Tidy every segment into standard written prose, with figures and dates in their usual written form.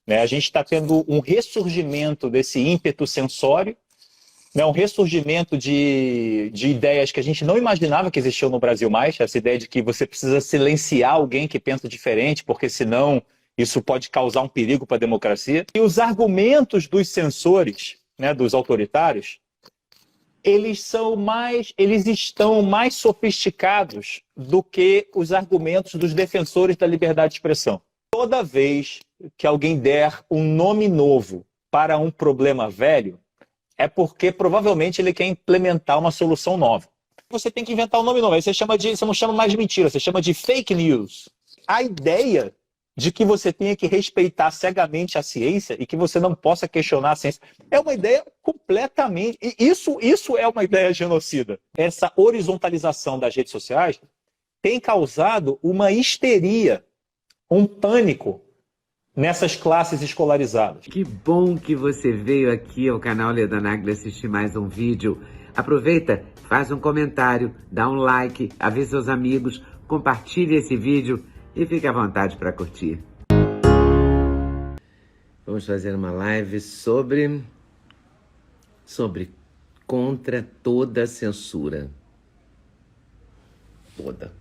né? A gente está tendo um ressurgimento desse ímpeto censório, né? Um ressurgimento de ideias que a gente não imaginava que existiam no Brasil mais, essa ideia de que você precisa silenciar alguém que pensa diferente, porque senão isso pode causar um perigo para a democracia. E os argumentos dos censores, né, dos autoritários, eles estão mais sofisticados do que os argumentos dos defensores da liberdade de expressão. Toda vez que alguém der um nome novo para um problema velho, é porque provavelmente ele quer implementar uma solução nova. Você tem que inventar um nome novo. Aí você não chama mais de mentira, você chama de fake news. A ideia de que você tenha que respeitar cegamente a ciência e que você não possa questionar a ciência é uma ideia completamente... E isso é uma ideia genocida. Essa horizontalização das redes sociais tem causado uma histeria, um pânico nessas classes escolarizadas. Que bom que você veio aqui ao canal Leda Nagli assistir mais um vídeo. Aproveita, faz um comentário, dá um like, avisa seus amigos, compartilhe esse vídeo e fique à vontade para curtir. Vamos fazer uma live sobre contra toda censura. Toda.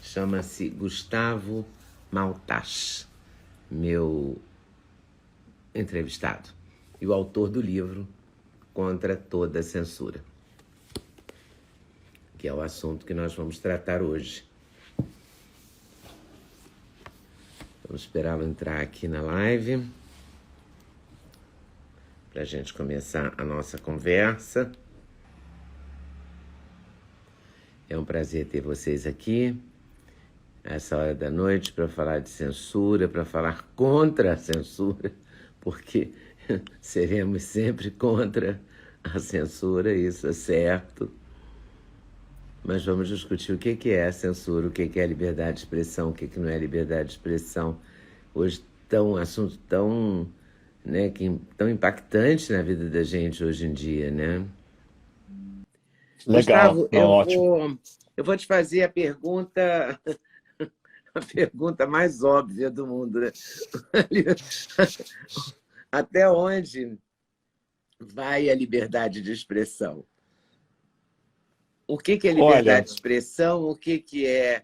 Chama-se Gustavo Maltach, meu entrevistado, e o autor do livro Contra Toda Censura, que é o assunto que nós vamos tratar hoje. Vamos esperá-lo entrar aqui na live para a gente começar a nossa conversa. É um prazer ter vocês aqui essa hora da noite para falar de censura, para falar contra a censura, porque seremos sempre contra a censura, isso é certo. Mas vamos discutir o que é a censura, o que é a liberdade de expressão, o que não é liberdade de expressão. Hoje um assunto tão, né, tão impactante na vida da gente hoje em dia, né? Legal, Gustavo, ótimo. Eu vou te fazer a pergunta mais óbvia do mundo, né? Até onde vai a liberdade de expressão? O que é liberdade de expressão? O que é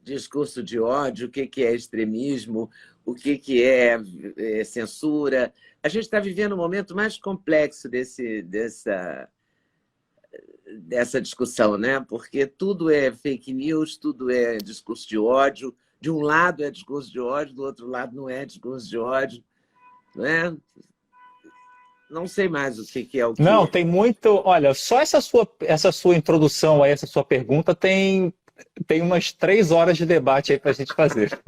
discurso de ódio? O que é extremismo? O que é censura? A gente está vivendo um momento mais complexo dessa discussão, né? Porque tudo é fake news, tudo é discurso de ódio. De um lado é discurso de ódio, do outro lado não é discurso de ódio, né? Não sei mais o que é o que. Não, tem muito... Olha, só essa sua introdução, aí, essa sua pergunta, tem umas 3 horas de debate aí para a gente fazer.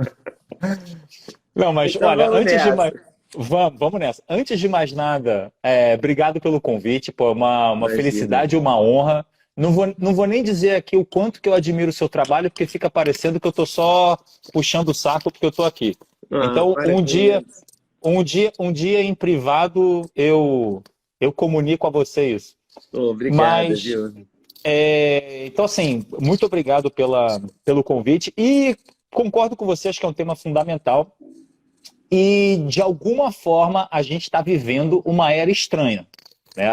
Não, mas Então, olha, vamos nessa. Vamos nessa. Antes de mais nada, obrigado pelo convite, pô, uma felicidade e uma honra. Não vou nem dizer aqui o quanto que eu admiro o seu trabalho, porque fica parecendo que eu estou só puxando o saco porque eu estou aqui. Então, um dia em privado eu comunico a você isso. Obrigado, Mas, viu? então, assim, muito obrigado pelo convite e concordo com você, acho que é um tema fundamental. E, de alguma forma, a gente está vivendo uma era estranha, né?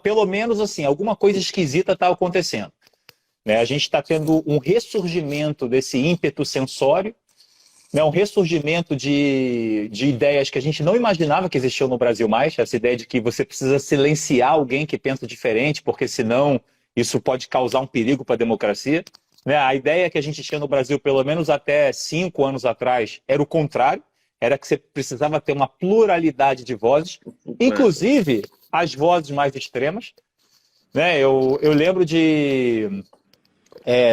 Pelo menos, assim, alguma coisa esquisita está acontecendo, né? A gente está tendo um ressurgimento desse ímpeto censório, né? Um ressurgimento de ideias que a gente não imaginava que existiam no Brasil mais, essa ideia de que você precisa silenciar alguém que pensa diferente, porque senão isso pode causar um perigo para a democracia, né? A ideia que a gente tinha no Brasil, pelo menos até 5 anos atrás, era o contrário. Era que você precisava ter uma pluralidade de vozes, inclusive as vozes mais extremas, né? Eu lembro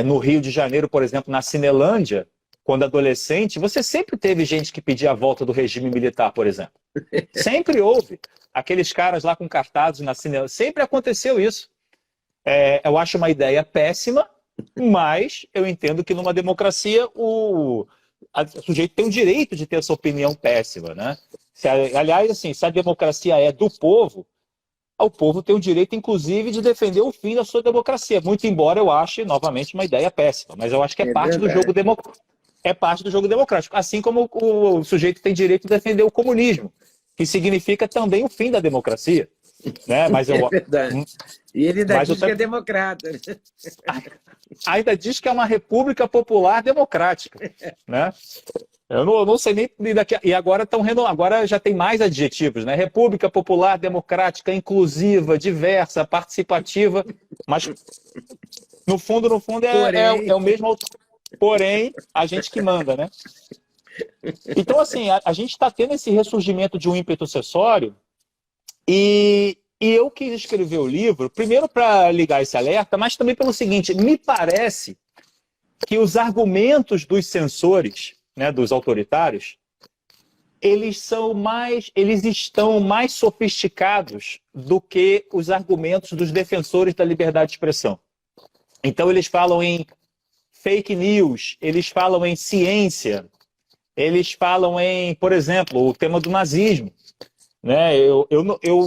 no Rio de Janeiro, por exemplo, na Cinelândia, quando adolescente, você sempre teve gente que pedia a volta do regime militar, por exemplo. Sempre houve. Aqueles caras lá com cartazes na Cinelândia, sempre aconteceu isso. Eu acho uma ideia péssima, mas eu entendo que numa democracia o sujeito tem o direito de ter essa opinião péssima, né? Aliás, assim, se a democracia é do povo, o povo tem o direito, inclusive, de defender o fim da sua democracia. Muito embora eu ache, novamente, uma ideia péssima. Mas eu acho que é parte do jogo democrático. é parte do jogo democrático. Assim como o sujeito tem direito de defender o comunismo, que significa também o fim da democracia. Né? É verdade. E ele ainda mas diz que é democrata. ainda diz que é uma república popular democrática. Né? Eu não sei nem daqui. E agora agora já tem mais adjetivos, né? República popular democrática, inclusiva, diversa, participativa, mas no fundo é o mesmo. Porém, a gente que manda, né? Então, assim, a gente está tendo esse ressurgimento de um ímpeto acessório e eu quis escrever o livro, primeiro para ligar esse alerta, mas também pelo seguinte, me parece que os argumentos dos censores, né, dos autoritários, eles estão mais sofisticados do que os argumentos dos defensores da liberdade de expressão. Então, eles falam em fake news, eles falam em ciência, eles falam em, por exemplo, o tema do nazismo. Né? Eu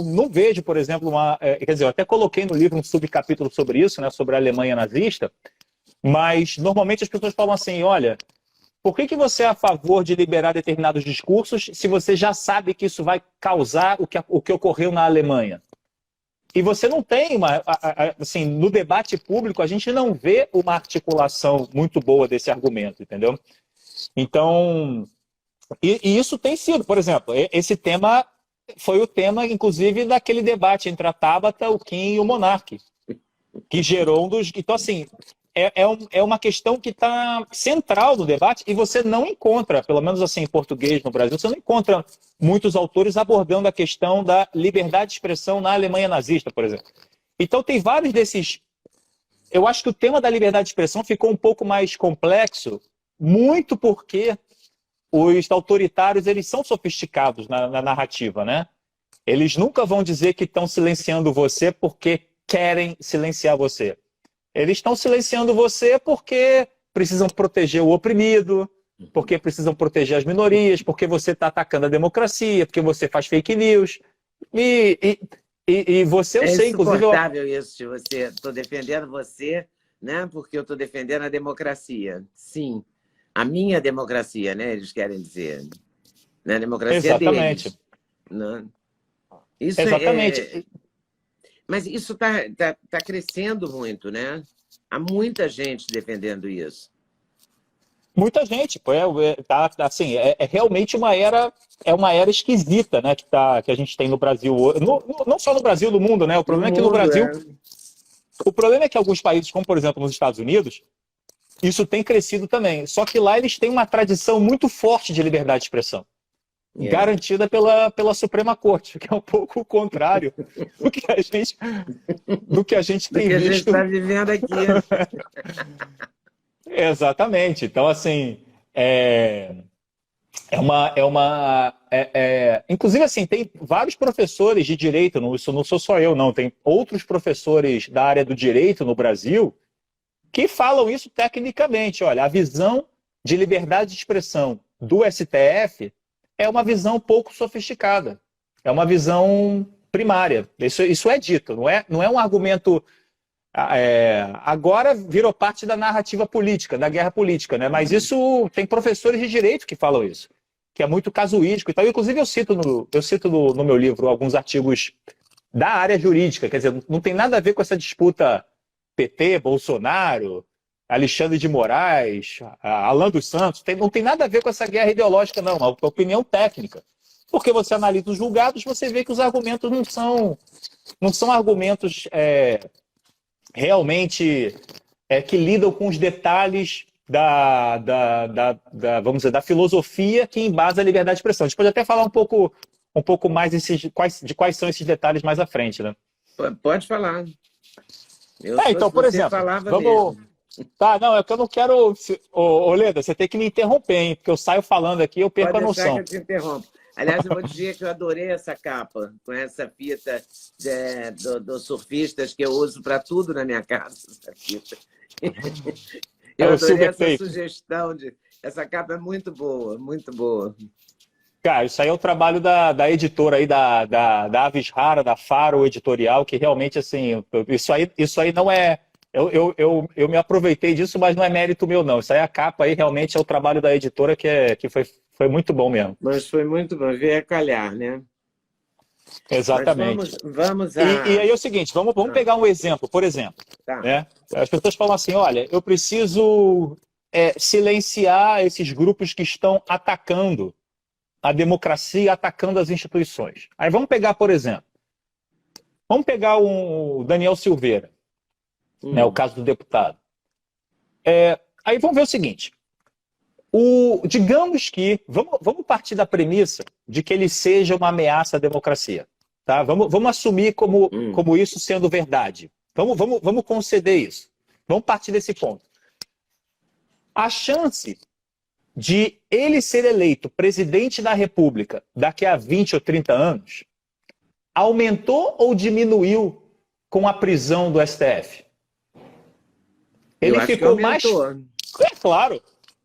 não vejo, por exemplo, quer dizer, eu até coloquei no livro um subcapítulo sobre isso, né, sobre a Alemanha nazista, mas normalmente as pessoas falam assim, olha, por que você é a favor de liberar determinados discursos se você já sabe que isso vai causar o que ocorreu na Alemanha? E você não tem assim, no debate público, a gente não vê uma articulação muito boa desse argumento, entendeu? Então, e isso tem sido, por exemplo, esse tema foi o tema, inclusive, daquele debate entre a Tabata, o Kim e o Monark, que gerou um dos... Então, assim, é uma questão que está central no debate e você não encontra, pelo menos assim em português no Brasil, você não encontra muitos autores abordando a questão da liberdade de expressão na Alemanha nazista, por exemplo. Então tem vários desses... Eu acho que o tema da liberdade de expressão ficou um pouco mais complexo, muito porque os autoritários eles são sofisticados na narrativa, né? Eles nunca vão dizer que estão silenciando você porque querem silenciar você. Eles estão silenciando você porque precisam proteger o oprimido, porque precisam proteger as minorias, porque você está atacando a democracia, porque você faz fake news. E você, eu sei, inclusive... É insuportável isso de você. Estou defendendo você, né? Porque eu estou defendendo a democracia. Sim, a minha democracia, né? Eles querem dizer. Né? A democracia Exatamente. deles. Né? Isso Exatamente. Mas isso tá crescendo muito, né? Há muita gente defendendo isso. Muita gente, assim, é realmente uma era esquisita, né, que a gente tem no Brasil, não só no Brasil, no mundo, né? O problema é que no Brasil, o problema é que alguns países, como por exemplo nos Estados Unidos, isso tem crescido também. Só que lá eles têm uma tradição muito forte de liberdade de expressão. Garantida pela Suprema Corte, que é um pouco o contrário do que a gente tem visto. Do que a gente está vivendo aqui. Exatamente. Então, assim, inclusive, assim, tem vários professores de direito, isso não sou só eu, não, tem outros professores da área do direito no Brasil que falam isso tecnicamente. Olha, a visão de liberdade de expressão do STF é uma visão pouco sofisticada. É uma visão primária. Isso é dito, não é um argumento... agora virou parte da narrativa política, da guerra política, né? Mas isso tem professores de direito que falam isso, que é muito casuístico. Então, inclusive, eu cito no meu livro alguns artigos da área jurídica, quer dizer, não tem nada a ver com essa disputa PT, Bolsonaro, Alexandre de Moraes, Alan dos Santos, não tem nada a ver com essa guerra ideológica, não, é uma opinião técnica. Porque você analisa os julgados, você vê que os argumentos não são argumentos realmente que lidam com os detalhes vamos dizer, da filosofia que embasa a liberdade de expressão. A gente pode até falar um pouco mais de quais são esses detalhes mais à frente, né? Pode falar. Então, por exemplo, vamos... Tá, não, é que eu não quero... Leda, você tem que me interromper, hein? Porque eu saio falando aqui e eu perco a noção. Que eu te interrompo. Aliás, eu vou dizer que eu adorei essa capa, com essa fita dos surfistas, que eu uso para tudo na minha casa, essa fita. Eu adorei essa sugestão. Essa capa é muito boa, muito boa. Cara, isso aí é o trabalho da editora aí, da Avis Rara, da Faro Editorial, que realmente, assim, isso aí não é Eu me aproveitei disso, mas não é mérito meu, não. Isso aí, a capa aí realmente é o trabalho da editora que foi muito bom mesmo. Mas foi muito bom, veio a calhar, né? Mas Exatamente. vamos E a... aí é o seguinte, vamos Ah, pegar um exemplo, por exemplo, tá. né? As pessoas falam assim, olha, eu preciso silenciar esses grupos que estão atacando a democracia, atacando as instituições. Aí vamos pegar, por exemplo, vamos pegar o Daniel Silveira, né, o Hum, caso do deputado. Aí vamos ver o seguinte, digamos que, vamos partir da premissa de que ele seja uma ameaça à democracia. Tá? Vamos assumir hum. como isso sendo verdade. Vamos conceder isso. Vamos partir desse ponto. A chance de ele ser eleito presidente da República daqui a 20 ou 30 anos aumentou ou diminuiu com a prisão do STF? Eu Ele acho que ficou mais. aumentou. É claro.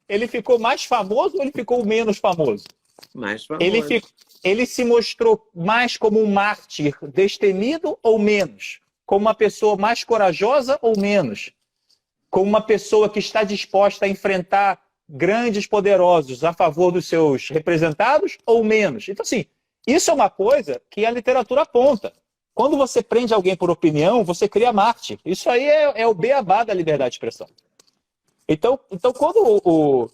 Ele ficou mais famoso ou ele ficou menos famoso? Mais Ele, famoso. fico, ele se mostrou mais como um mártir destemido ou menos? Como uma pessoa mais corajosa ou menos? Como uma pessoa que está disposta a enfrentar grandes poderosos a favor dos seus representados ou menos? Então, assim, isso é uma coisa que a literatura aponta. Quando você prende alguém por opinião, você cria mártir. Isso aí é o beabá da liberdade de expressão. Então quando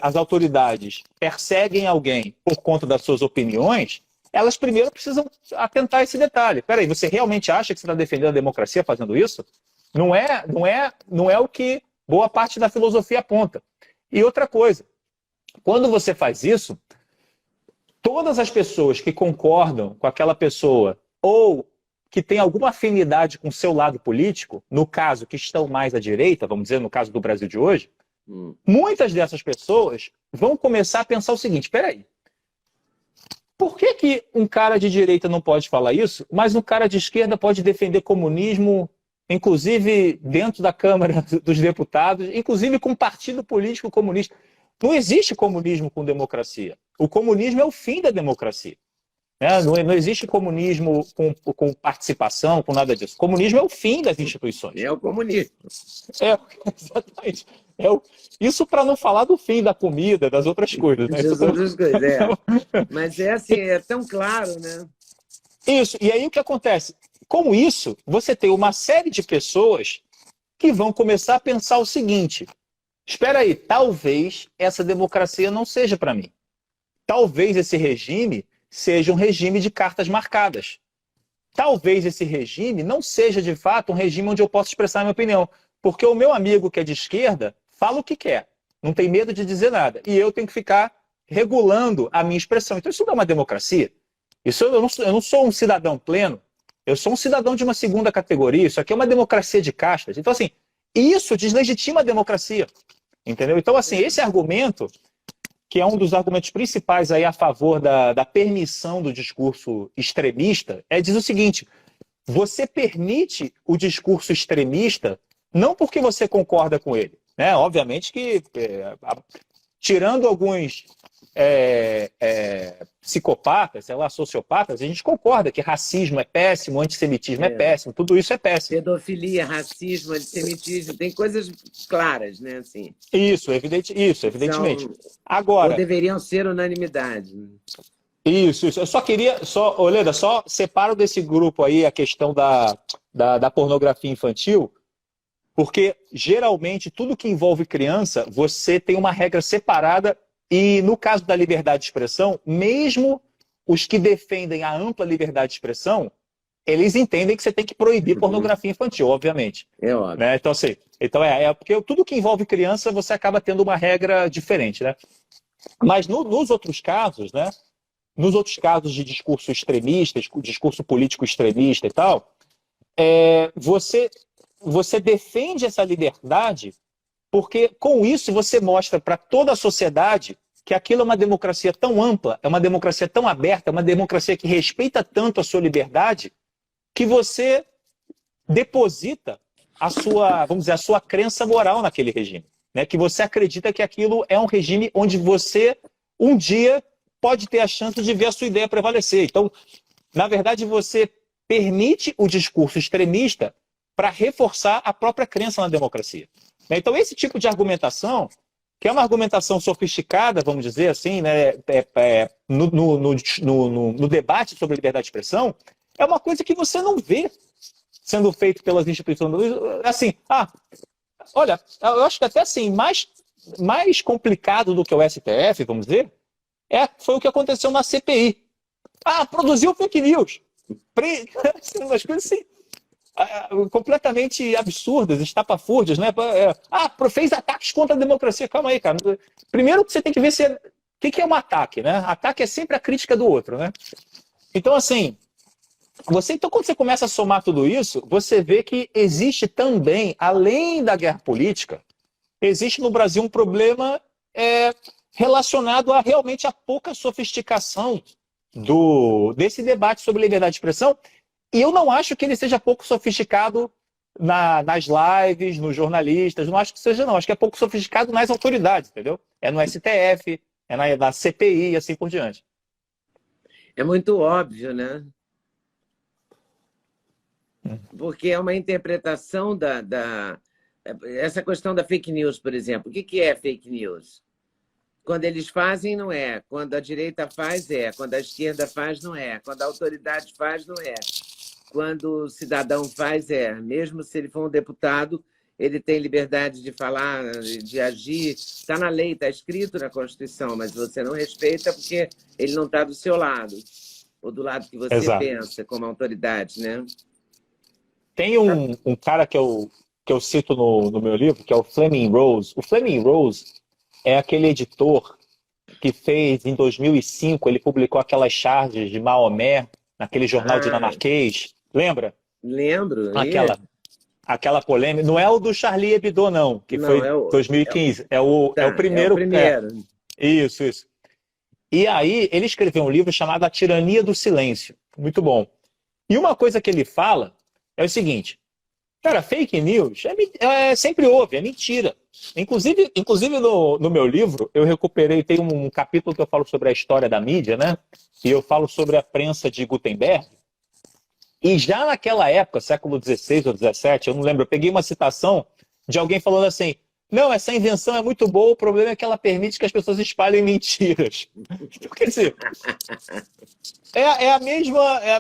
as autoridades perseguem alguém por conta das suas opiniões, elas primeiro precisam atentar a esse detalhe. Peraí, você realmente acha que você está defendendo a democracia fazendo isso? Não é o que boa parte da filosofia aponta. E outra coisa, quando você faz isso, todas as pessoas que concordam com aquela pessoa ou que têm alguma afinidade com o seu lado político, no caso que estão mais à direita, vamos dizer, no caso do Brasil de hoje, muitas dessas pessoas vão começar a pensar o seguinte, peraí, por que um cara de direita não pode falar isso, mas um cara de esquerda pode defender comunismo, inclusive dentro da Câmara dos Deputados, inclusive com um partido político comunista? Não existe comunismo com democracia. O comunismo é o fim da democracia. Não existe comunismo com participação, com nada disso. O comunismo é o fim das instituições. É o comunismo. Exatamente. Isso para não falar do fim da comida, das outras coisas. Né? Das outras coisas, Mas é assim, é tão claro, né? Isso. E aí o que acontece? Com isso, você tem uma série de pessoas que vão começar a pensar o seguinte, espera aí, talvez essa democracia não seja para mim. Talvez esse regime seja um regime de cartas marcadas. Talvez esse regime não seja, de fato, um regime onde eu possa expressar a minha opinião. Porque o meu amigo que é de esquerda fala o que quer, não tem medo de dizer nada. E eu tenho que ficar regulando a minha expressão. Então isso não é uma democracia. Eu não sou um cidadão pleno, eu sou um cidadão de uma segunda categoria. Isso aqui é uma democracia de castas. Então, assim, isso deslegitima a democracia. Entendeu? Então, assim, esse argumento, que é um dos argumentos principais aí a favor da permissão do discurso extremista, diz o seguinte, você permite o discurso extremista não porque você concorda com ele. Né? Obviamente que, tirando alguns psicopatas, sei lá, sociopatas, a gente concorda que racismo é péssimo, antissemitismo é péssimo, tudo isso é péssimo. Pedofilia, racismo, antissemitismo, tem coisas claras, né? Assim, isso, evidentemente. Agora, ou deveriam ser unanimidade. Isso. Eu só queria, Oleda, só separo desse grupo aí a questão da pornografia infantil, porque geralmente tudo que envolve criança, você tem uma regra separada e no caso da liberdade de expressão, mesmo os que defendem a ampla liberdade de expressão, eles entendem que você tem que proibir pornografia infantil, obviamente. É óbvio. Né? Então, assim, porque tudo que envolve criança, você acaba tendo uma regra diferente, né? Mas nos outros casos, né? Nos outros casos de discurso extremista, discurso político extremista e tal, você defende essa liberdade porque, com isso, você mostra para toda a sociedade que aquilo é uma democracia tão ampla, é uma democracia tão aberta, é uma democracia que respeita tanto a sua liberdade, que você deposita vamos dizer, a sua crença moral naquele regime. Né? Que você acredita que aquilo é um regime onde você, um dia, pode ter a chance de ver a sua ideia prevalecer. Então, na verdade, você permite o discurso extremista para reforçar a própria crença na democracia. Então, esse tipo de argumentação, que é uma argumentação sofisticada, vamos dizer assim, né, no debate sobre liberdade de expressão, é uma coisa que você não vê sendo feito pelas instituições. Assim, olha, eu acho que até assim, mais complicado do que o STF, vamos dizer, foi o que aconteceu na CPI. Produziu fake news. Umas coisas assim, completamente absurdas, estapafúrdias, né? Fez ataques contra a democracia. Calma aí, cara. Primeiro que você tem que ver o que é um ataque, né? Ataque é sempre a crítica do outro, né? Então, assim, então, quando você começa a somar tudo isso, você vê que existe também, além da guerra política, existe no Brasil um problema relacionado realmente à pouca sofisticação desse debate sobre liberdade de expressão. E eu não acho que ele seja pouco sofisticado nas lives, nos jornalistas, não acho que seja não. Acho que é pouco sofisticado nas autoridades, entendeu? É no STF, é na CPI e assim por diante. É muito óbvio, né? Porque é uma interpretação essa questão da fake news, por exemplo. O que é fake news? Quando eles fazem, não é. Quando a direita faz, é. Quando a esquerda faz, não é. Quando a autoridade faz, não é. Quando o cidadão faz, é. Mesmo se ele for um deputado, ele tem liberdade de falar, de agir. Está na lei, está escrito na Constituição, mas você não respeita porque ele não está do seu lado. Ou do lado que você Exato. pensa, como autoridade, né? Tem um cara que eu cito no meu livro, que é o Fleming Rose. O Fleming Rose é aquele editor que fez, em 2005, ele publicou aquelas charges de Maomé, naquele jornal dinamarquês. Lembra? Lembro. Aquela polêmica. Não é o do Charlie Hebdo, não, que não, foi 2015. É o primeiro. Isso. E aí, ele escreveu um livro chamado A Tirania do Silêncio. Muito bom. E uma coisa que ele fala é o seguinte: cara, fake news sempre houve, é mentira. Inclusive no meu livro, eu recuperei, tem um capítulo que eu falo sobre a história da mídia, né? E eu falo sobre a prensa de Gutenberg. E já naquela época, século XVI ou XVII, eu não lembro, eu peguei uma citação de alguém falando assim: não, essa invenção é muito boa, o problema é que ela permite que as pessoas espalhem mentiras. Então, quer dizer, é a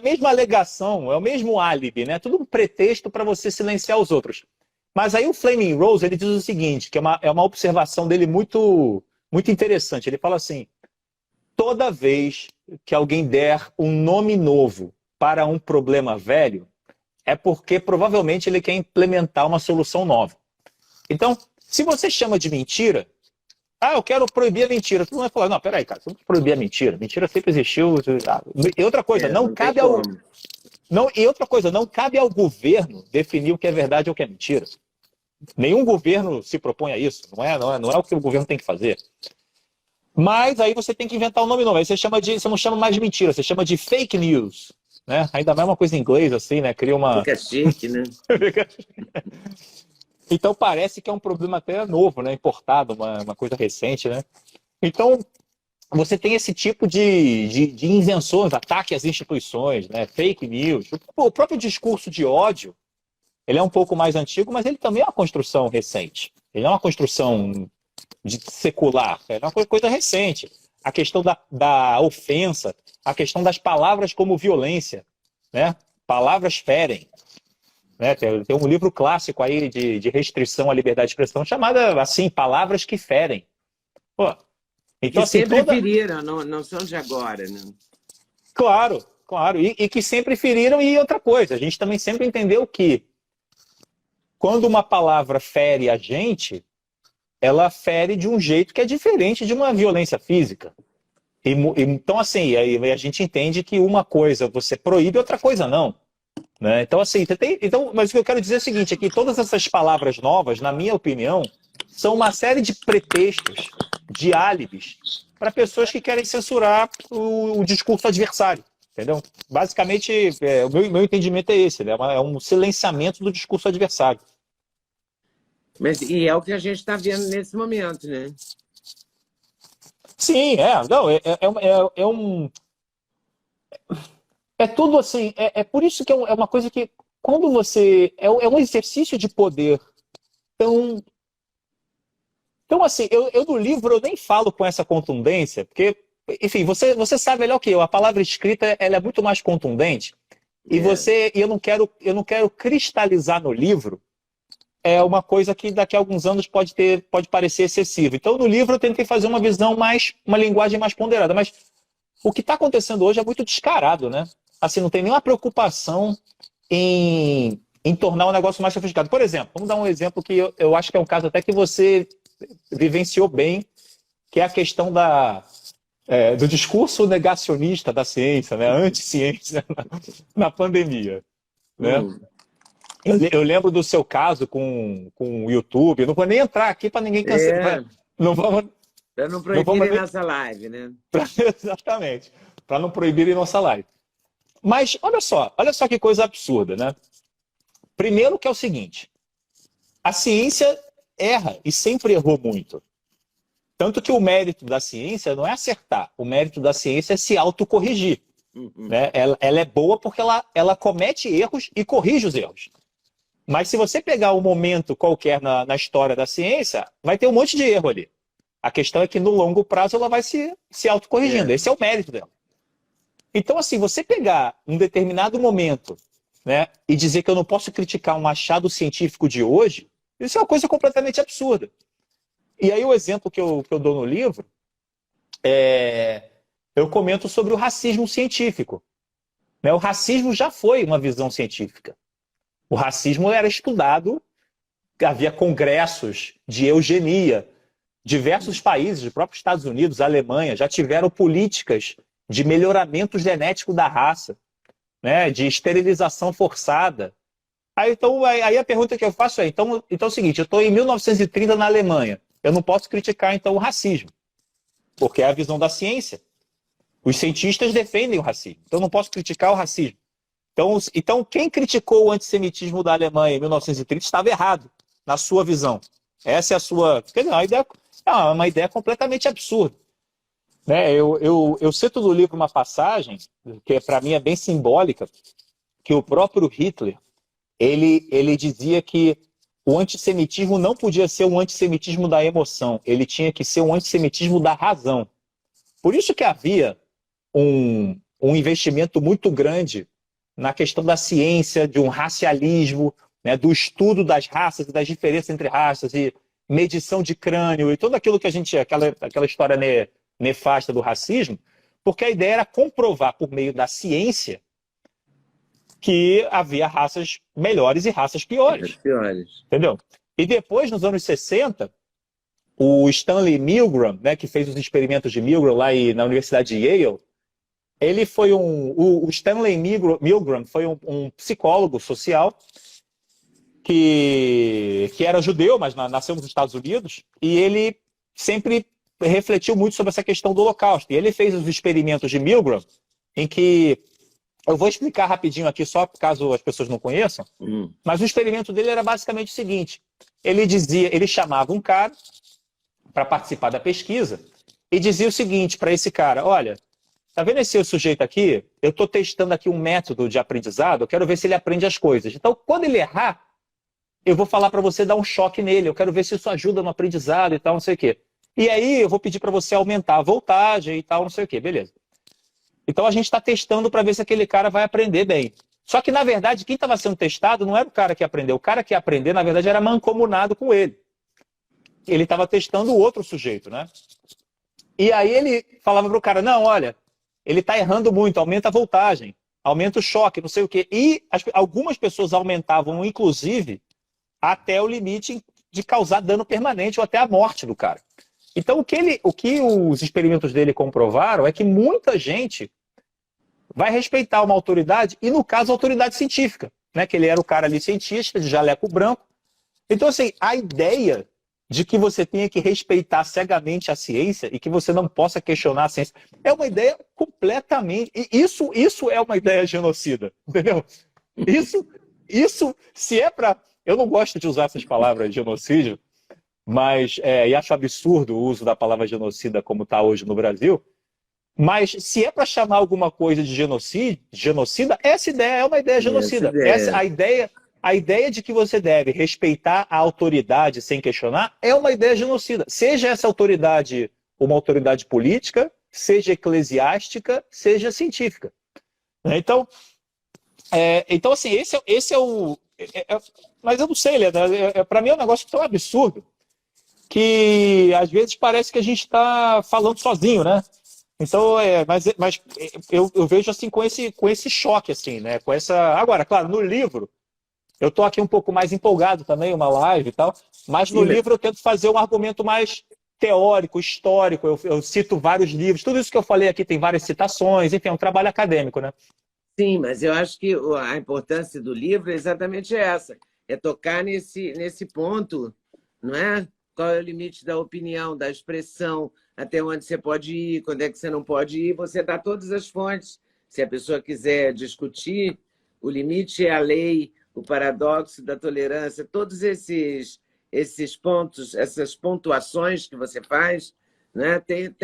mesma alegação, é o mesmo álibi, né? Tudo um pretexto para você silenciar os outros. Mas aí o Fleming Rose, ele diz o seguinte, que é uma observação dele muito, muito interessante. Ele fala assim: toda vez que alguém der um nome novo para um problema velho, é porque provavelmente ele quer implementar uma solução nova. Então, se você chama de mentira, eu quero proibir a mentira. Tu não vai falar: não, peraí, cara, você não vai proibir a mentira. Mentira sempre existiu. E outra coisa, não cabe ao governo definir o que é verdade ou o que é mentira. Nenhum governo se propõe a isso. Não é o que o governo tem que fazer. Mas aí você tem que inventar um nome novo. Aí você não chama mais de mentira, você chama de fake news. Né? Ainda mais uma coisa em inglês, assim, né? Cria uma... Fica chique, né? Então parece que é um problema até novo, né? Importado, uma coisa recente, né? Então, você tem esse tipo de invenções, ataque às instituições, né? Fake news. O próprio discurso de ódio, ele é um pouco mais antigo, mas ele também é uma construção recente. Ele não é uma construção secular, é uma coisa recente. A questão da ofensa, a questão das palavras como violência, né? Palavras ferem. Né? Tem um livro clássico aí de restrição à liberdade de expressão chamada assim, Palavras que Ferem. Pô, então, que sempre feriram, não são de agora, né? Claro. E que sempre feriram. E outra coisa, a gente também sempre entendeu que quando uma palavra fere a gente, ela fere de um jeito que é diferente de uma violência física. Então, assim, aí a gente entende que uma coisa você proíbe, outra coisa não. Né? Então, assim, mas o que eu quero dizer é o seguinte: é que todas essas palavras novas, na minha opinião, são uma série de pretextos, de álibis, para pessoas que querem censurar o discurso adversário. Entendeu? Basicamente, o meu entendimento é esse, né? É um silenciamento do discurso adversário. E é o que a gente está vendo nesse momento, né? Sim, é tudo assim, é por isso que é uma coisa que quando você... É um exercício de poder tão... Então, assim, eu no livro eu nem falo com essa contundência, porque, enfim, você sabe melhor que eu, a palavra escrita ela é muito mais contundente, e eu não quero cristalizar no livro uma coisa que daqui a alguns anos pode parecer excessiva. Então, no livro eu tentei fazer uma linguagem mais ponderada, mas o que está acontecendo hoje é muito descarado, né? Assim, não tem nenhuma preocupação em tornar o negócio mais sofisticado. Por exemplo, vamos dar um exemplo que eu acho que é um caso até que você vivenciou bem, que é a questão do discurso negacionista da ciência, né? Anti-ciência na pandemia, né? Eu lembro do seu caso com o YouTube. Eu não vou nem entrar aqui para ninguém cancelar. Não vamos, para não proibirem nossa live, né? Exatamente. Para não proibirem nossa live. Mas olha só que coisa absurda, né? Primeiro que é o seguinte: a ciência erra e sempre errou muito. Tanto que o mérito da ciência não é acertar. O mérito da ciência é se autocorrigir. Né? Ela é boa porque ela comete erros e corrige os erros. Mas se você pegar um momento qualquer na história da ciência, vai ter um monte de erro ali. A questão é que no longo prazo ela vai se autocorrigindo. Esse é o mérito dela. Então, assim, você pegar um determinado momento, né, e dizer que eu não posso criticar um achado científico de hoje, isso é uma coisa completamente absurda. E aí o exemplo que eu dou no livro eu comento sobre o racismo científico. Né? O racismo já foi uma visão científica. O racismo era estudado, havia congressos de eugenia. Diversos países, os próprios Estados Unidos, a Alemanha, já tiveram políticas de melhoramento genético da raça, né? De esterilização forçada. Aí a pergunta que eu faço é, então é o seguinte, eu estou em 1930 na Alemanha, eu não posso criticar então o racismo, porque é a visão da ciência. Os cientistas defendem o racismo, então eu não posso criticar o racismo. Então quem criticou o antissemitismo da Alemanha em 1930 estava errado, na sua visão. Essa é a sua... É uma ideia completamente absurda. Né? Eu cito no livro uma passagem, que para mim é bem simbólica, que o próprio Hitler, ele dizia que o antissemitismo não podia ser um antissemitismo da emoção, ele tinha que ser um antissemitismo da razão. Por isso que havia um investimento muito grande na questão da ciência, de um racialismo, né, do estudo das raças e das diferenças entre raças, e medição de crânio, e tudo aquilo que a gente... Aquela história nefasta do racismo, porque a ideia era comprovar por meio da ciência que havia raças melhores e raças piores. Entendeu? E depois, nos anos 60, o Stanley Milgram, né, que fez os experimentos de Milgram lá na Universidade de Yale, ele foi o Stanley Milgram foi um psicólogo social que era judeu, mas nasceu nos Estados Unidos, e ele sempre refletiu muito sobre essa questão do Holocausto. E ele fez os experimentos de Milgram, em que... Eu vou explicar rapidinho aqui, só caso as pessoas não conheçam, mas o experimento dele era basicamente o seguinte: ele chamava um cara para participar da pesquisa e dizia o seguinte para esse cara: olha, tá vendo esse sujeito aqui? Eu estou testando aqui um método de aprendizado, eu quero ver se ele aprende as coisas. Então, quando ele errar, eu vou falar para você dar um choque nele, eu quero ver se isso ajuda no aprendizado e tal, não sei o quê. E aí eu vou pedir para você aumentar a voltagem e tal, não sei o quê, beleza. Então a gente está testando para ver se aquele cara vai aprender bem. Só que, na verdade, quem estava sendo testado não era o cara que aprendeu. O cara que ia aprender, na verdade, era mancomunado com ele. Ele estava testando o outro sujeito, né? E aí ele falava para o cara: não, olha, ele está errando muito, aumenta a voltagem, aumenta o choque, não sei o quê. E algumas pessoas aumentavam, inclusive, até o limite de causar dano permanente ou até a morte do cara. Então, o que os experimentos dele comprovaram é que muita gente vai respeitar uma autoridade, e no caso a autoridade científica, né? Que ele era o cara ali cientista, de jaleco branco. Então, assim, a ideia de que você tenha que respeitar cegamente a ciência e que você não possa questionar a ciência é uma ideia completamente... Isso é uma ideia genocida, entendeu? Isso se é para... Eu não gosto de usar essas palavras, genocídio, mas e acho absurdo o uso da palavra genocida como está hoje no Brasil, Mas se é para chamar alguma coisa de genocida, essa ideia é uma ideia Essa genocida. ideia. A ideia de que você deve respeitar a autoridade sem questionar é uma ideia genocida. Seja essa autoridade uma autoridade política, seja eclesiástica, seja científica. Então, então assim, esse é o. Mas eu não sei, Leda, para mim é um negócio tão absurdo que às vezes parece que a gente está falando sozinho, né? Então, mas eu vejo assim com esse choque, assim, né? Com essa. Agora, claro, no livro, eu estou aqui um pouco mais empolgado também, uma live e tal, mas no Sim, livro eu tento fazer um argumento mais teórico, histórico, eu cito vários livros, tudo isso que eu falei aqui tem várias citações, enfim, é um trabalho acadêmico, né? sim, mas eu acho que a importância do livro é exatamente essa, é tocar nesse ponto, não é? Qual é o limite da opinião, da expressão, até onde você pode ir, quando é que você não pode ir, você dá todas as fontes. Se a pessoa quiser discutir, o limite é a lei, o paradoxo da tolerância, todos esses pontos, essas pontuações que você faz, né? Tem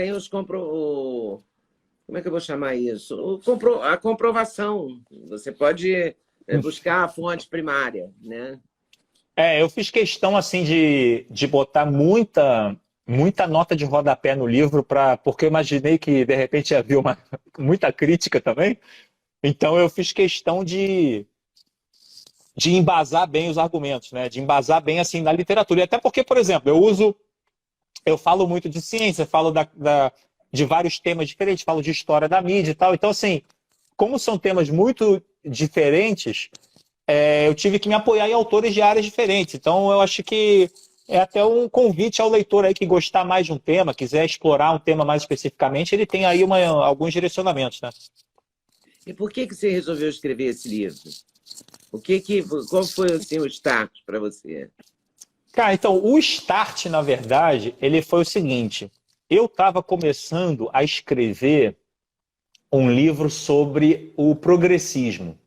como é que eu vou chamar isso? A comprovação. Você pode buscar a fonte primária, né? Eu fiz questão assim de botar muita nota de rodapé no livro, porque eu imaginei que de repente havia muita crítica também. Então eu fiz questão de embasar bem os argumentos, né? De embasar bem assim na literatura. E até porque, por exemplo, eu falo muito de ciência, falo de vários temas diferentes, falo de história da mídia e tal. Então, assim, como são temas muito diferentes, eu tive que me apoiar em autores de áreas diferentes. Então, eu acho que é até um convite ao leitor aí que gostar mais de um tema, quiser explorar um tema mais especificamente, ele tem aí alguns direcionamentos, né? E por que você resolveu escrever esse livro? Qual foi assim, o start para você? Cara, então, o start, na verdade, ele foi o seguinte. Eu estava começando a escrever um livro sobre o progressismo.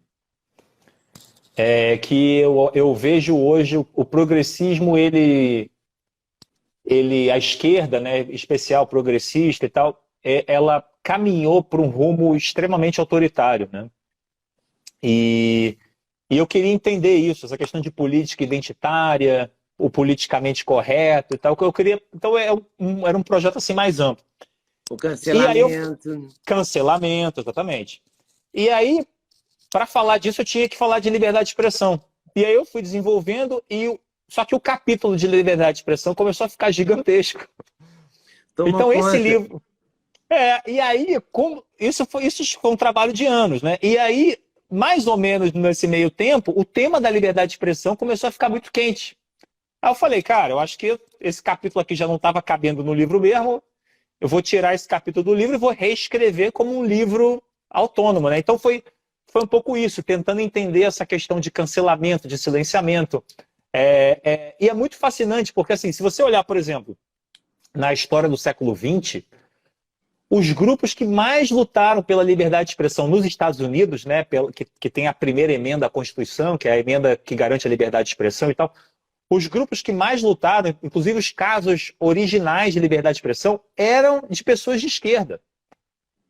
Que eu vejo hoje o progressismo, a esquerda, né, especial progressista e tal, ela caminhou para um rumo extremamente autoritário, né? E, e eu queria entender isso, essa questão de política identitária, o politicamente correto e tal, que eu queria. Então era um projeto assim mais amplo. O E aí cancelamento. cancelamento, exatamente. E aí, para falar disso, eu tinha que falar de liberdade de expressão. E aí eu fui desenvolvendo só que o capítulo de liberdade de expressão começou a ficar gigantesco. Tomou Então esse conta. livro e aí, isso foi um trabalho de anos, né? E aí, mais ou menos nesse meio tempo, o tema da liberdade de expressão começou a ficar muito quente. Aí eu falei, cara, eu acho que esse capítulo aqui já não estava cabendo no livro mesmo, eu vou tirar esse capítulo do livro e vou reescrever como um livro autônomo, né? Então foi um pouco isso, tentando entender essa questão de cancelamento, de silenciamento. E é muito fascinante, porque assim, se você olhar, por exemplo, na história do século XX, os grupos que mais lutaram pela liberdade de expressão nos Estados Unidos, né, que tem a primeira emenda à Constituição, que é a emenda que garante a liberdade de expressão e tal, os grupos que mais lutaram, inclusive os casos originais de liberdade de expressão, eram de pessoas de esquerda.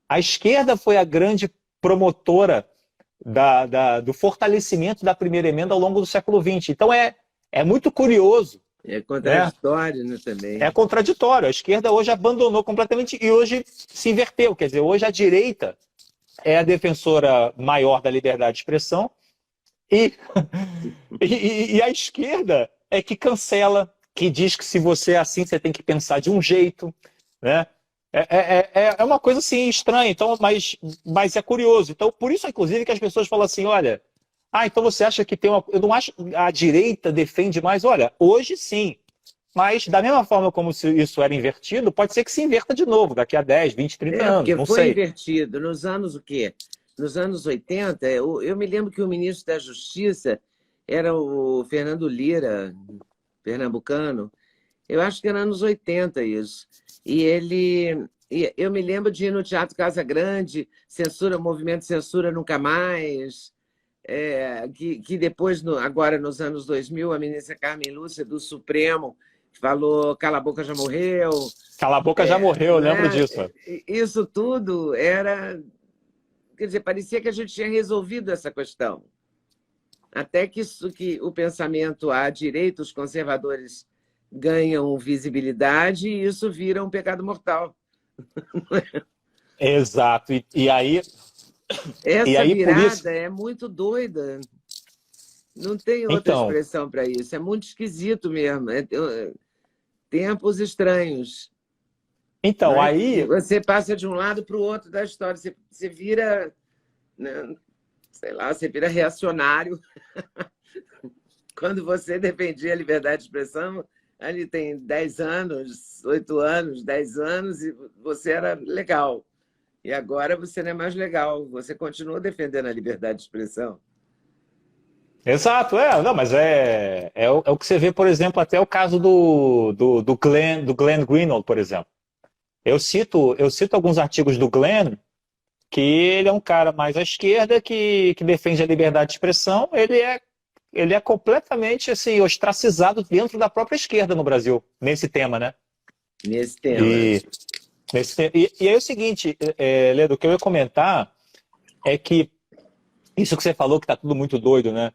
A esquerda foi a grande promotora do fortalecimento da primeira emenda ao longo do século XX. Então é muito curioso. É Né? contraditório, né, também. É contraditório. A esquerda hoje abandonou completamente e hoje se inverteu. Quer dizer, hoje a direita é a defensora maior da liberdade de expressão e, e a esquerda é que cancela, que diz que se você é assim, você tem que pensar de um jeito. Né? É uma coisa assim estranha, então, mas é curioso. Então, por isso, inclusive, que as pessoas falam assim: olha, então você acha que tem uma. Eu não acho que a direita defende mais. Olha, hoje sim. Mas, da mesma forma como se isso era invertido, pode ser que se inverta de novo daqui a 10, 20, 30 anos, Porque não foi sei. invertido. Nos anos o quê? Nos anos 80, eu me lembro que o ministro da Justiça era o Fernando Lira, pernambucano. Eu acho que era anos 80 isso. Eu me lembro de ir no Teatro Casa Grande, movimento Censura Nunca Mais, que depois, agora nos anos 2000, a ministra Carmen Lúcia, do Supremo, falou Cala a Boca Já Morreu. Cala a Boca Já Morreu, eu lembro Né? disso. Isso tudo era... Quer dizer, parecia que a gente tinha resolvido essa questão. Até que o pensamento à direita, os conservadores ganham visibilidade e isso vira um pecado mortal. Exato. E aí Essa por virada isso... é muito doida. Não tem outra Então, expressão para isso. É muito esquisito mesmo. Tempos estranhos. Não então é? aí... Você passa de um lado para o outro da história. Você vira, né, sei lá, você vira reacionário. Quando você defendia a liberdade de expressão, ali tem 10 anos, 8 anos, 10 anos, e você era legal. E agora você não é mais legal. Você continua defendendo a liberdade de expressão. Exato, não, mas é o que você vê, por exemplo, até o caso do Glenn Greenwald, por exemplo. Eu cito alguns artigos do Glenn, que ele é um cara mais à esquerda, que defende a liberdade de expressão. Ele é completamente assim, ostracizado dentro da própria esquerda no Brasil, nesse tema, né? Nesse tema. E aí é o seguinte, Ledo, o que eu ia comentar é que isso que você falou, que tá tudo muito doido, né?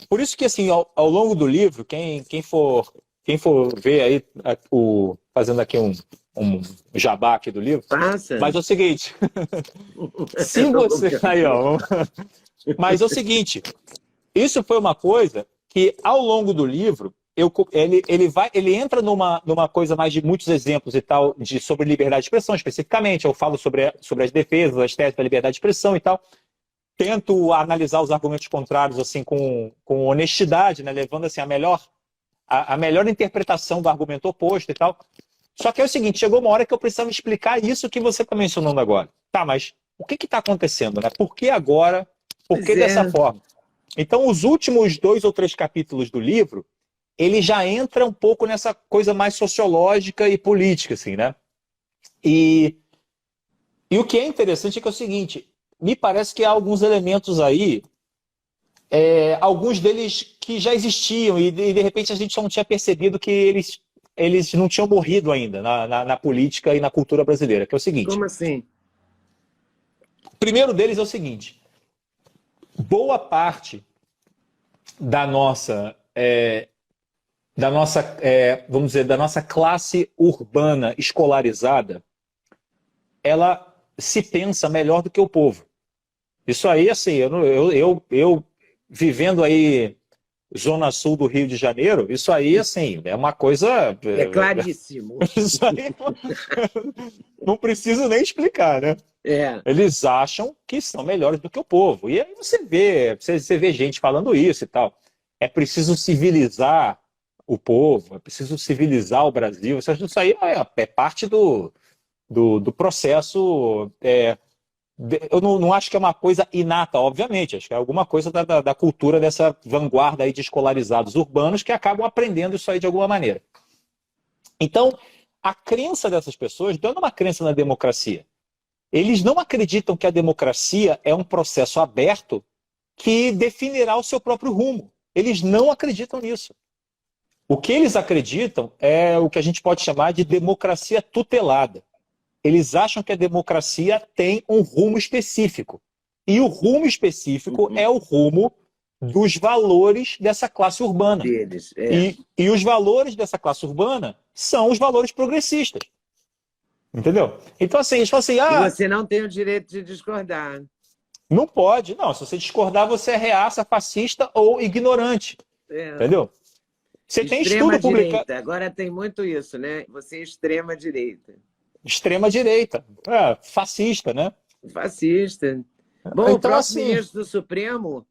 Por isso que, assim, ao longo do livro, quem for ver aí, fazendo aqui um jabá aqui do livro, Passa. mas é o seguinte, se você... Aí, ó, mas é o seguinte, isso foi uma coisa que, ao longo do livro, ele entra numa coisa mais de muitos exemplos e tal, sobre liberdade de expressão, especificamente. Eu falo sobre as defesas, as teses da liberdade de expressão e tal. Tento analisar os argumentos contrários assim com honestidade, né? Levando assim, a melhor interpretação do argumento oposto e tal. Só que é o seguinte, chegou uma hora que eu precisava explicar isso que você está mencionando agora. Tá, mas o que está acontecendo, né? Por que agora? Por que dessa forma? Então, os últimos 2 ou 3 capítulos do livro, ele já entra um pouco nessa coisa mais sociológica e política, assim, né? E o que é interessante é que é o seguinte, me parece que há alguns elementos aí, alguns deles que já existiam e de repente a gente só não tinha percebido que eles não tinham morrido ainda na política e na cultura brasileira, que é o seguinte. Como assim? O primeiro deles é o seguinte, boa parte da nossa vamos dizer, da nossa classe urbana escolarizada, ela se pensa melhor do que o povo. Isso aí, assim, eu vivendo aí Zona Sul do Rio de Janeiro, isso aí, assim, é uma coisa... É claríssimo. Isso aí não preciso nem explicar, né? Eles acham que são melhores do que o povo. E aí você vê gente falando isso e tal. É preciso civilizar o povo, é preciso civilizar o Brasil. Isso aí é parte do processo. Eu não acho que é uma coisa inata, obviamente. Acho que é alguma coisa da cultura dessa vanguarda aí de escolarizados urbanos que acabam aprendendo isso aí de alguma maneira. Então, a crença dessas pessoas não é uma crença na democracia. Eles não acreditam que a democracia é um processo aberto que definirá o seu próprio rumo. Eles não acreditam nisso. O que eles acreditam é o que a gente pode chamar de democracia tutelada. Eles acham que a democracia tem um rumo específico. E o rumo específico é o rumo dos valores dessa classe urbana. Deles, e os valores dessa classe urbana são os valores progressistas. Entendeu? Então, assim, eles falam assim... E você não tem o direito de discordar. Não pode. Não, se você discordar, você é reaça, fascista ou ignorante. Entendeu? Você tem estudo publicado... Agora tem muito isso, né? Você é extrema-direita. Extrema-direita. Fascista, né? Fascista. Bom, então, o próprio assim... ministro do Supremo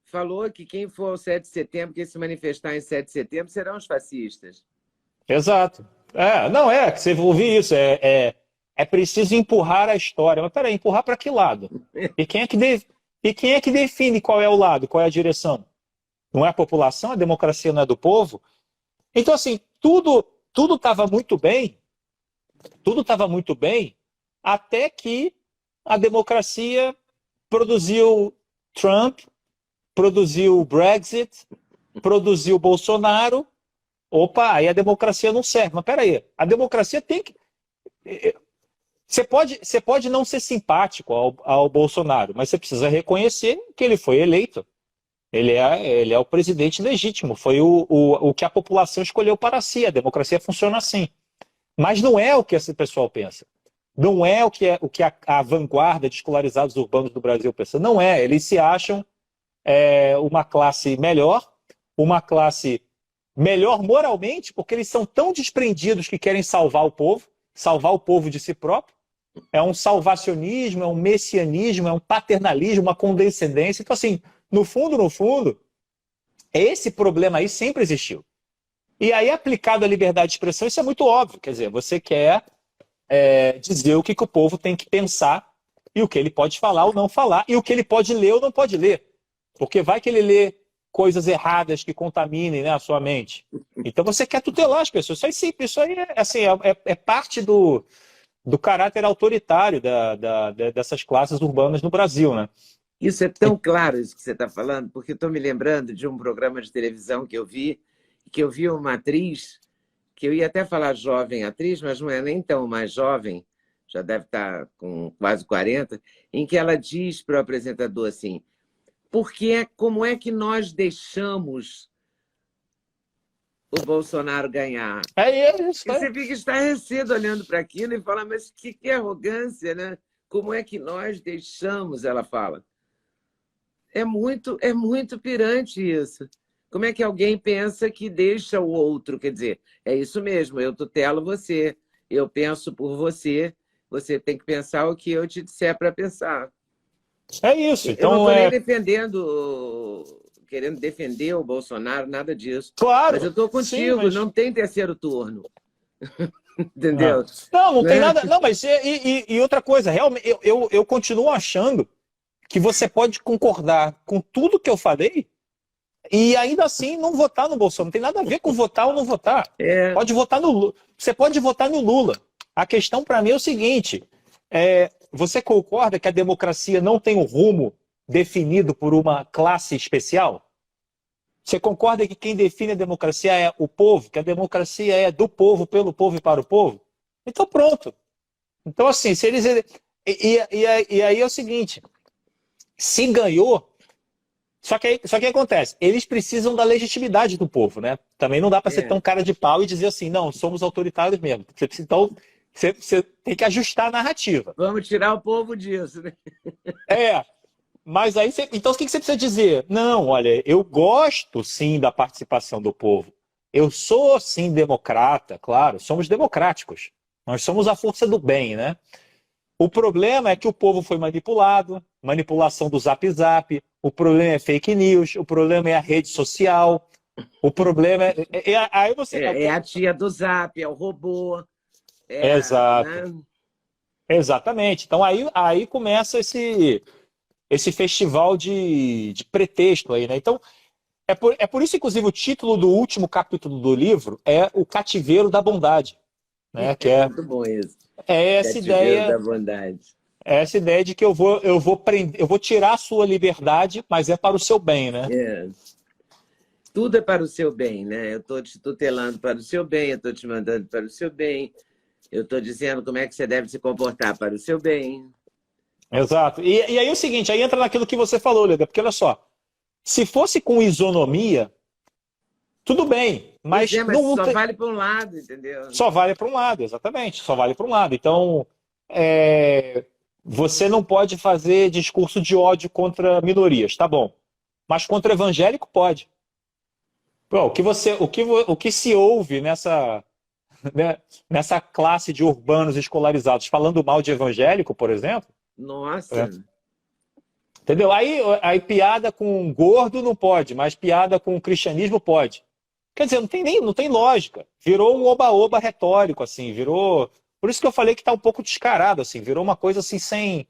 falou que quem for ao 7 de setembro, quem se manifestar em 7 de setembro, serão os fascistas. Exato. Que você ouvir isso. É preciso empurrar a história. Mas peraí, empurrar para que lado? E quem é que define qual é o lado, qual é a direção? Não é a população, a democracia não é do povo? Então, assim, tudo estava muito bem, até que a democracia produziu Trump, produziu Brexit, produziu Bolsonaro, opa, aí a democracia não serve. Mas peraí, a democracia tem que... Você pode não ser simpático ao Bolsonaro, mas você precisa reconhecer que ele foi eleito. Ele é o presidente legítimo, foi o que a população escolheu para si. A democracia funciona assim. Mas não é o que esse pessoal pensa. Não é o que a vanguarda de escolarizados urbanos do Brasil pensa. Não é. Eles se acham uma classe melhor moralmente, porque eles são tão desprendidos que querem salvar o povo de si próprio. É um salvacionismo, é um messianismo, é um paternalismo, uma condescendência. Então, assim, no fundo, esse problema aí sempre existiu. E aí, aplicado à liberdade de expressão, isso é muito óbvio. Quer dizer, você quer dizer o que o povo tem que pensar e o que ele pode falar ou não falar e o que ele pode ler ou não pode ler. Porque vai que ele lê coisas erradas que contaminem, né, a sua mente. Então você quer tutelar as pessoas. Isso aí é parte do caráter autoritário dessas classes urbanas no Brasil, né? Isso é tão claro, isso que você está falando, porque estou me lembrando de um programa de televisão que eu vi uma atriz, que eu ia até falar jovem atriz, mas não é nem tão mais jovem, já deve estar com quase 40, em que ela diz para o apresentador assim, como é que nós deixamos o Bolsonaro ganhar? É isso. E você fica estarrecido olhando para aquilo e fala, mas que arrogância, né? Como é que nós deixamos, ela fala. É muito pirante isso. Como é que alguém pensa que deixa o outro? Quer dizer, é isso mesmo, eu tutelo você, eu penso por você, você tem que pensar o que eu te disser para pensar. É isso. Então, eu não estou nem querendo defender o Bolsonaro, nada disso. Claro. Mas eu estou contigo, sim, mas... não tem terceiro turno. Entendeu? Não tem nada. Não, mas e outra coisa, realmente, eu continuo achando que você pode concordar com tudo que eu falei e ainda assim não votar no Bolsonaro. Não tem nada a ver com votar ou não votar. Pode votar no Lula. Você pode votar no Lula. A questão para mim é o seguinte: você concorda que a democracia não tem um rumo definido por uma classe especial? Você concorda que quem define a democracia é o povo, que a democracia é do povo, pelo povo e para o povo? Então pronto. Então assim, se eles... E aí é o seguinte, se ganhou... Só que acontece, eles precisam da legitimidade do povo, né? Também não dá para ser tão cara de pau e dizer assim, não, somos autoritários mesmo. Então, você tem que ajustar a narrativa. Vamos tirar o povo disso, né? Mas aí, então o que você precisa dizer? Não, olha, eu gosto sim da participação do povo. Eu sou sim democrata, claro, somos democráticos. Nós somos a força do bem, né? O problema é que o povo foi manipulado, manipulação do Zap Zap, o problema é fake news, o problema é a rede social, o problema aí você... É a tia do Zap, é o robô. Exato. Né? Exatamente. Então aí começa esse festival de pretexto aí, né? Então, é por isso, inclusive, o título do último capítulo do livro é O Cativeiro da Bondade. Né? Que muito bom isso. É essa ideia da bondade. É essa ideia de que eu vou tirar a sua liberdade, mas é para o seu bem, né? Tudo é para o seu bem, né? Eu estou te tutelando para o seu bem, eu estou te mandando para o seu bem, eu estou dizendo como é que você deve se comportar para o seu bem. Exato. E aí é o seguinte, aí entra naquilo que você falou, Leda, porque olha só, se fosse com isonomia, tudo bem, mas não só vale para um lado, entendeu? Só vale para um lado, exatamente, só vale para um lado. Então, você não pode fazer discurso de ódio contra minorias, tá bom, mas contra evangélico pode. Pô, o que se ouve nessa classe de urbanos escolarizados falando mal de evangélico, por exemplo? Nossa! Entendeu? Aí piada com gordo não pode, mas piada com cristianismo pode. Quer dizer, não tem lógica. Virou um oba-oba retórico, assim, virou... Por isso que eu falei que está um pouco descarado, assim, virou uma coisa assim sem...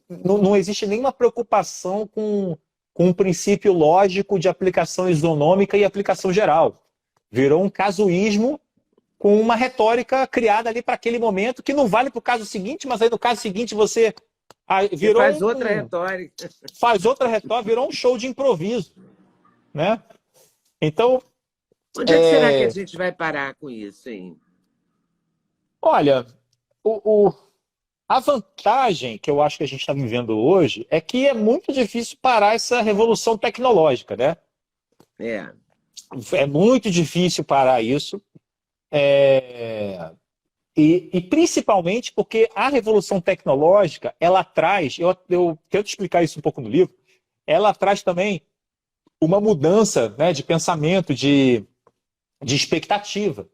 Não existe nenhuma preocupação com um princípio lógico de aplicação isonômica e aplicação geral. Virou um casuísmo com uma retórica criada ali para aquele momento, que não vale para o caso seguinte, mas aí no caso seguinte você... faz outra retórica. Faz outra retórica, virou um show de improviso, né? Então, Onde é que será que a gente vai parar com isso, hein? Olha, o, a vantagem que eu acho que a gente está vivendo hoje é que é muito difícil parar essa revolução tecnológica, né? É. É muito difícil parar isso. É, e principalmente porque a revolução tecnológica, ela traz, eu tento explicar isso um pouco no livro, ela traz também uma mudança, né, de pensamento, de expectativa.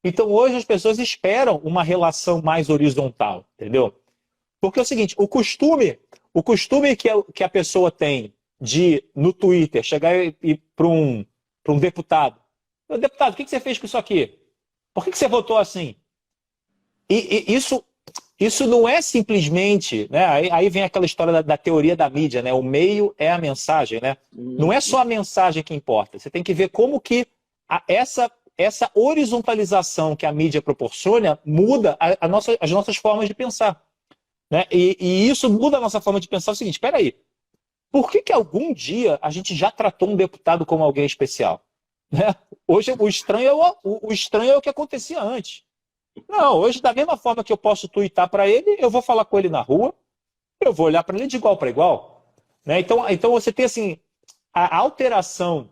Então hoje as pessoas esperam uma relação mais horizontal, entendeu? Porque é o seguinte, o costume que a pessoa tem de, no Twitter, chegar e ir para um deputado. Deputado, o que você fez com isso aqui? Por que você votou assim? E isso não é simplesmente, né? Aí vem aquela história da teoria da mídia, né? O meio é a mensagem, né? Não é só a mensagem que importa. Você tem que ver como que essa horizontalização que a mídia proporciona muda as nossas formas de pensar, né? E isso muda a nossa forma de pensar o seguinte, espera aí, por que algum dia a gente já tratou um deputado como alguém especial? Né? Hoje o estranho é o que acontecia antes. Não, hoje, da mesma forma que eu posso tuitar para ele, eu vou falar com ele na rua, eu vou olhar para ele de igual para igual. Né? Então você tem assim, a alteração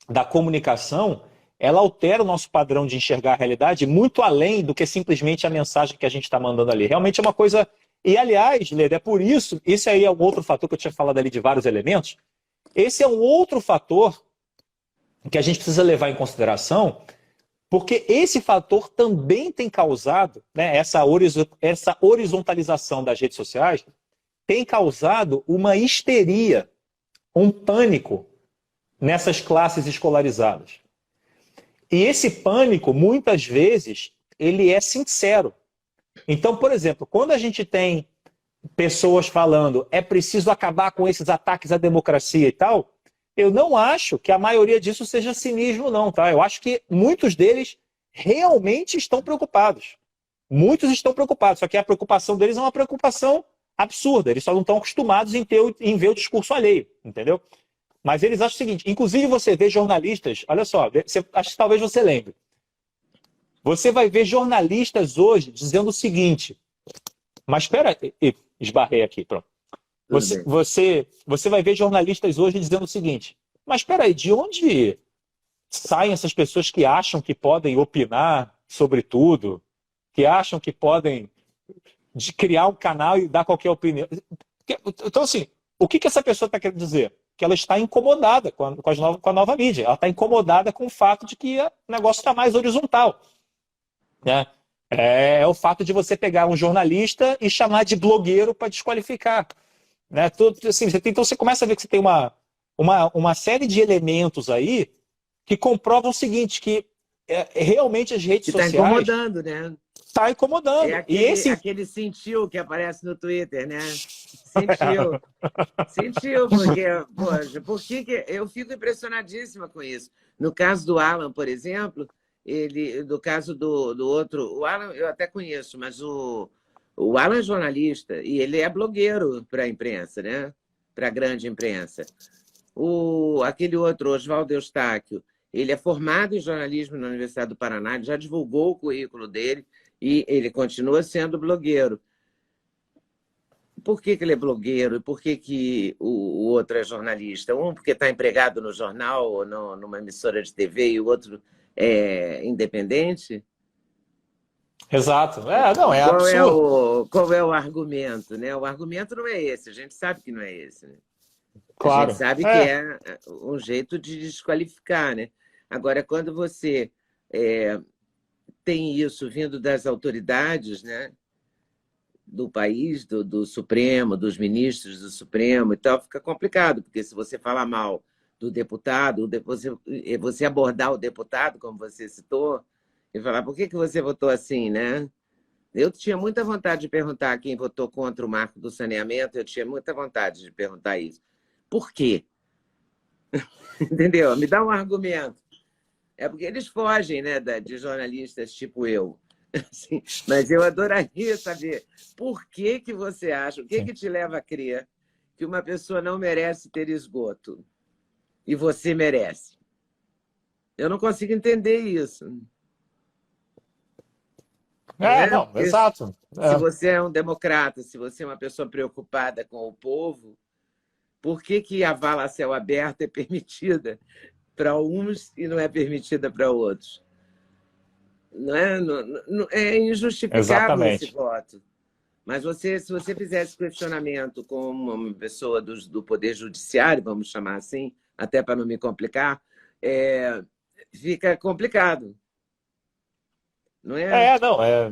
da comunicação, ela altera o nosso padrão de enxergar a realidade muito além do que simplesmente a mensagem que a gente está mandando ali. Realmente é uma coisa. E, aliás, Leda, é por isso, esse aí é um outro fator que eu tinha falado ali de vários elementos. Esse é um outro fator que a gente precisa levar em consideração, porque esse fator também tem causado, né, essa horizontalização das redes sociais, tem causado uma histeria, um pânico nessas classes escolarizadas. E esse pânico, muitas vezes, ele é sincero. Então, por exemplo, quando a gente tem pessoas falando é preciso acabar com esses ataques à democracia e tal, eu não acho que a maioria disso seja cinismo, não, tá? Eu acho que muitos deles realmente estão preocupados. Muitos estão preocupados, só que a preocupação deles é uma preocupação absurda. Eles só não estão acostumados em ver o discurso alheio, entendeu? Mas eles acham o seguinte, inclusive você vê jornalistas, olha só, acho que talvez você lembre. Você vai ver jornalistas hoje dizendo o seguinte, mas espera, esbarrei aqui, pronto. Você vai ver jornalistas hoje dizendo o seguinte, mas espera aí, de onde saem essas pessoas que acham que podem opinar sobre tudo, que acham que podem criar um canal e dar qualquer opinião? Então, assim, o que essa pessoa está querendo dizer? Que ela está incomodada com a nova mídia. Ela está incomodada com o fato de que o negócio está mais horizontal. Né? É o fato de você pegar um jornalista e chamar de blogueiro para desqualificar. Né? Assim, então você começa a ver que você tem uma série de elementos aí que comprovam o seguinte, que realmente as redes sociais... Está incomodando, né? Está incomodando. É aquele sentiu que aparece no Twitter, né? Sentiu. Sentiu, porque, poxa, eu fico impressionadíssima com isso. No caso do Alan, por exemplo, no caso do outro, o Alan eu até conheço, mas o Alan é jornalista e ele é blogueiro para a imprensa, né? Para a grande imprensa. Aquele outro, Oswaldo Eustáquio, ele é formado em jornalismo na Universidade do Paraná, ele já divulgou o currículo dele e ele continua sendo blogueiro. Por que ele é blogueiro e por que o outro é jornalista? Um porque está empregado no jornal ou numa emissora de TV e o outro é independente? Exato. Não, é absurdo. Qual é o argumento? Né? O argumento não é esse, a gente sabe que não é esse. Né? Claro. A gente sabe que é um jeito de desqualificar. Né? Agora, quando você tem isso vindo das autoridades, né? Do país, do Supremo, dos ministros do Supremo e tal, fica complicado, porque se você falar mal do deputado, você abordar o deputado, como você citou, e falar, por que você votou assim, né? Eu tinha muita vontade de perguntar quem votou contra o marco do saneamento, eu tinha muita vontade de perguntar isso. Por quê? Entendeu? Me dá um argumento. É porque eles fogem, né, de jornalistas tipo eu. Assim, mas eu adoraria saber por que você acha, o que te leva a crer que uma pessoa não merece ter esgoto e você merece? Eu não consigo entender isso. Não, Porque exato. se você é um democrata, se você é uma pessoa preocupada com o povo, por que que a vala a céu aberto é permitida para uns e não é permitida para outros? Não é, é injustificável esse Exatamente. voto. Mas se você fizesse questionamento com uma pessoa do Poder Judiciário, vamos chamar assim, até para não me complicar, fica complicado, não é? Não, Mas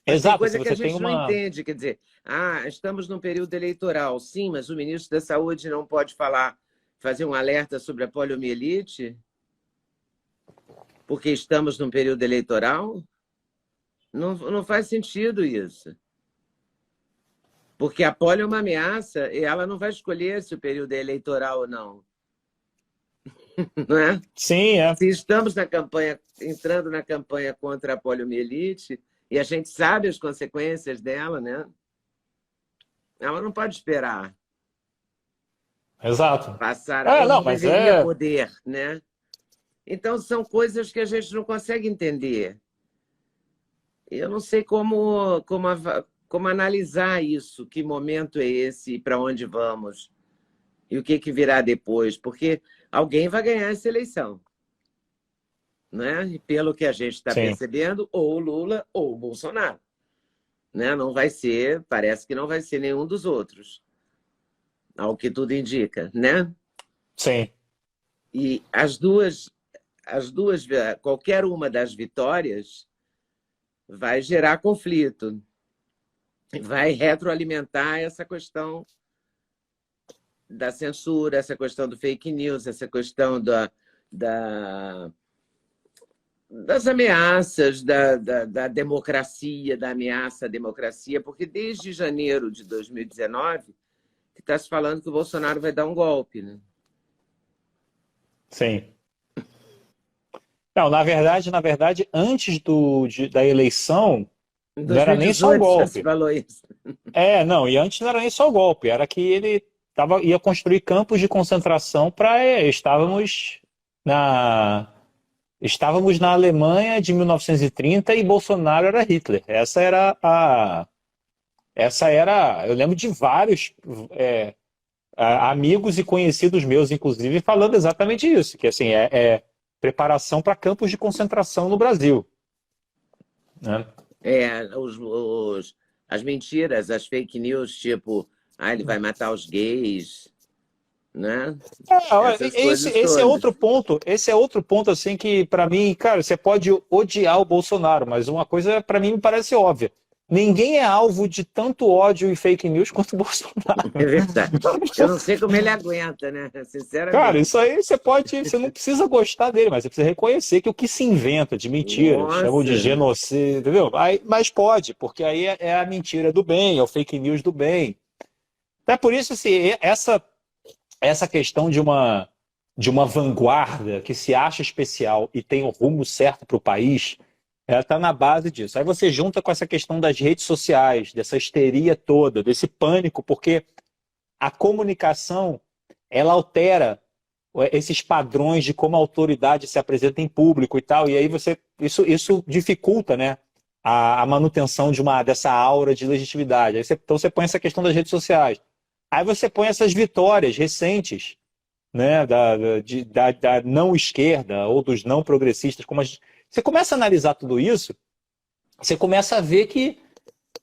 tem exato, se coisa que a você tem gente não uma... entende, quer dizer, estamos num período eleitoral, sim, mas o ministro da Saúde não pode fazer um alerta sobre a poliomielite, porque estamos num período eleitoral? Não faz sentido isso. Porque a polio é uma ameaça e ela não vai escolher se o período é eleitoral ou não, não é? Sim, Se estamos entrando na campanha contra a poliomielite, e a gente sabe as consequências dela, né? Ela não pode esperar exato. passar, ou Não, não mas deveria poder, né? Então, são coisas que a gente não consegue entender. Eu não sei como analisar isso, que momento é esse, para onde vamos, e o que virá depois, porque alguém vai ganhar essa eleição, né? E pelo que a gente está sim, percebendo, ou o Lula ou o Bolsonaro, né? Não vai ser, parece que não vai ser nenhum dos outros, ao que tudo indica, né? sim. E as duas, qualquer uma das vitórias vai gerar conflito, vai retroalimentar essa questão da censura, essa questão do fake news, essa questão das ameaças da democracia, da ameaça à democracia, porque desde janeiro de 2019 que está se falando que o Bolsonaro vai dar um golpe, né? Sim. Não, na verdade, antes da eleição, Em não era nem só o 2018 já se golpe. falou isso. Não, e antes não era nem só o golpe, era que ele ia construir campos de concentração para na estávamos na Alemanha de 1930 e Bolsonaro era Hitler. Eu lembro de vários amigos e conhecidos meus, inclusive, falando exatamente isso, que assim é preparação para campos de concentração no Brasil, né? É, as mentiras, as fake news, tipo, ele vai matar os gays, né? Essas coisas Esse é todas. outro ponto. Esse é outro ponto assim que para mim, cara, você pode odiar o Bolsonaro, mas uma coisa para mim me parece óbvia. Ninguém é alvo de tanto ódio e fake news quanto o Bolsonaro. É verdade. Eu não sei como ele aguenta, né? Cara, Sinceramente. isso aí você não precisa gostar dele, mas você precisa reconhecer que o que se inventa de mentira, chamam de Nossa. genocídio, entendeu? Mas pode, porque aí é a mentira do bem, é o fake news do bem. Então, é por isso, assim, essa questão de uma vanguarda que se acha especial e tem o rumo certo para o país, ela está na base disso. Aí você junta com essa questão das redes sociais, dessa histeria toda, desse pânico, porque a comunicação ela altera esses padrões de como a autoridade se apresenta em público e tal, e aí isso dificulta, né, a manutenção dessa aura de legitimidade. Então você põe essa questão das redes sociais. Aí você põe essas vitórias recentes, né, da não esquerda ou dos não progressistas. Você começa a analisar tudo isso, você começa a ver que,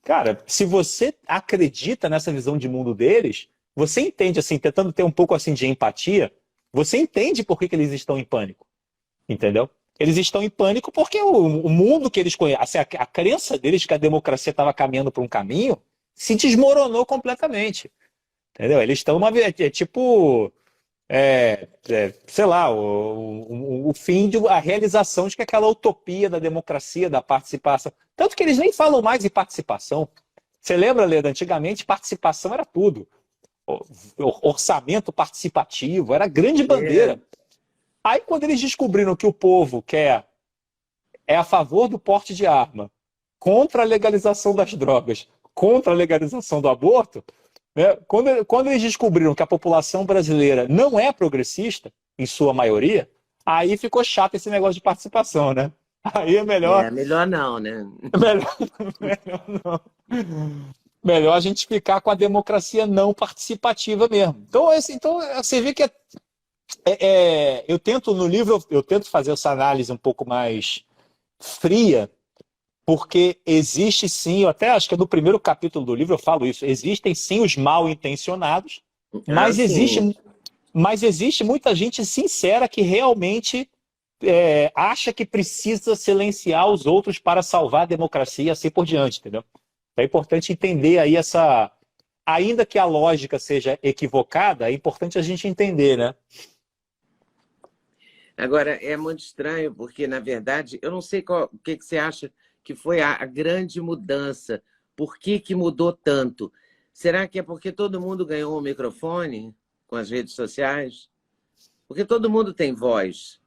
cara, se você acredita nessa visão de mundo deles, você entende, assim, tentando ter um pouco assim de empatia, você entende por que eles estão em pânico, entendeu? Eles estão em pânico porque o mundo que eles conhecem, assim, a crença deles que a democracia estava caminhando para um caminho se desmoronou completamente. Entendeu? Eles estão tipo, sei lá, o fim a realização de que aquela utopia da democracia, da participação. Tanto que eles nem falam mais em participação. Você lembra, Leda? Antigamente, participação era tudo. Orçamento participativo, era a grande É. bandeira. Aí, quando eles descobriram que o povo é a favor do porte de arma, contra a legalização das drogas, contra a legalização do aborto, né? Quando eles descobriram que a população brasileira não é progressista, em sua maioria, Aí ficou chato esse negócio de participação, né? Aí é melhor, Melhor não, né? melhor, melhor não. Melhor a gente ficar com a democracia não participativa mesmo. Então você vê que eu tento no livro, eu tento fazer essa análise um pouco mais fria, porque existe sim, eu até acho que no primeiro capítulo do livro eu falo isso, existem sim os mal intencionados, Ah, mas sim. existe muita gente sincera que realmente acha que precisa silenciar os outros para salvar a democracia e assim por diante, entendeu? É importante entender aí essa. Ainda que a lógica seja equivocada, é importante a gente entender, né? Agora, é muito estranho, porque, na verdade, eu não sei o que você acha que foi a grande mudança. Por que que mudou tanto? Será que é porque todo mundo ganhou um microfone com as redes sociais? Porque todo mundo tem voz,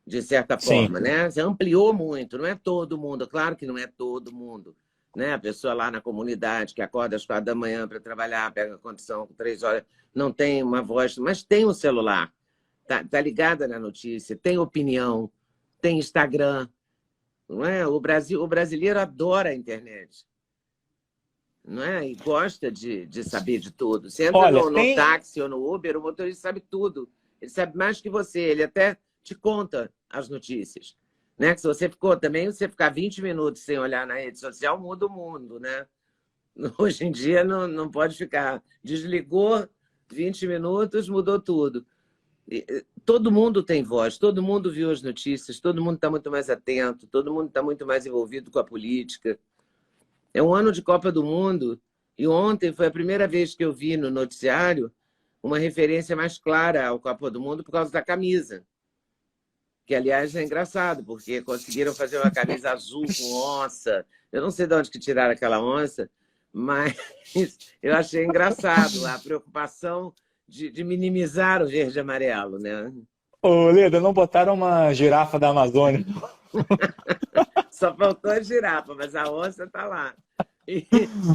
de certa Sim, forma, né? Você ampliou muito, não é todo mundo, claro que não é todo mundo, né? A pessoa lá na comunidade que acorda às 4 da manhã para trabalhar, pega a condição com 3 horas, não tem uma voz, mas tem um celular, tá ligada na notícia, tem opinião, tem Instagram, não é? O brasileiro adora a internet, não é? E gosta de saber de tudo. Você entra olha, no tem. táxi ou no Uber, o motorista sabe tudo. Ele sabe mais que você, ele até te conta as notícias. Né? Que se você ficou também, você ficar 20 minutos sem olhar na rede social, muda o mundo, né? Hoje em dia não pode ficar. Desligou 20 minutos, mudou tudo. Todo mundo tem voz, todo mundo viu as notícias, todo mundo está muito mais atento, todo mundo está muito mais envolvido com a política. É um ano de Copa do Mundo e ontem foi a primeira vez que eu vi no noticiário uma referência mais clara ao Copa do Mundo por causa da camisa. Que, aliás, é engraçado, porque conseguiram fazer uma camisa azul com onça. Eu não sei de onde que tiraram aquela onça, mas eu achei engraçado a preocupação de minimizar o verde e amarelo, né? Ô, Leda, não botaram uma girafa da Amazônia. Só faltou a girafa, mas a onça está lá. E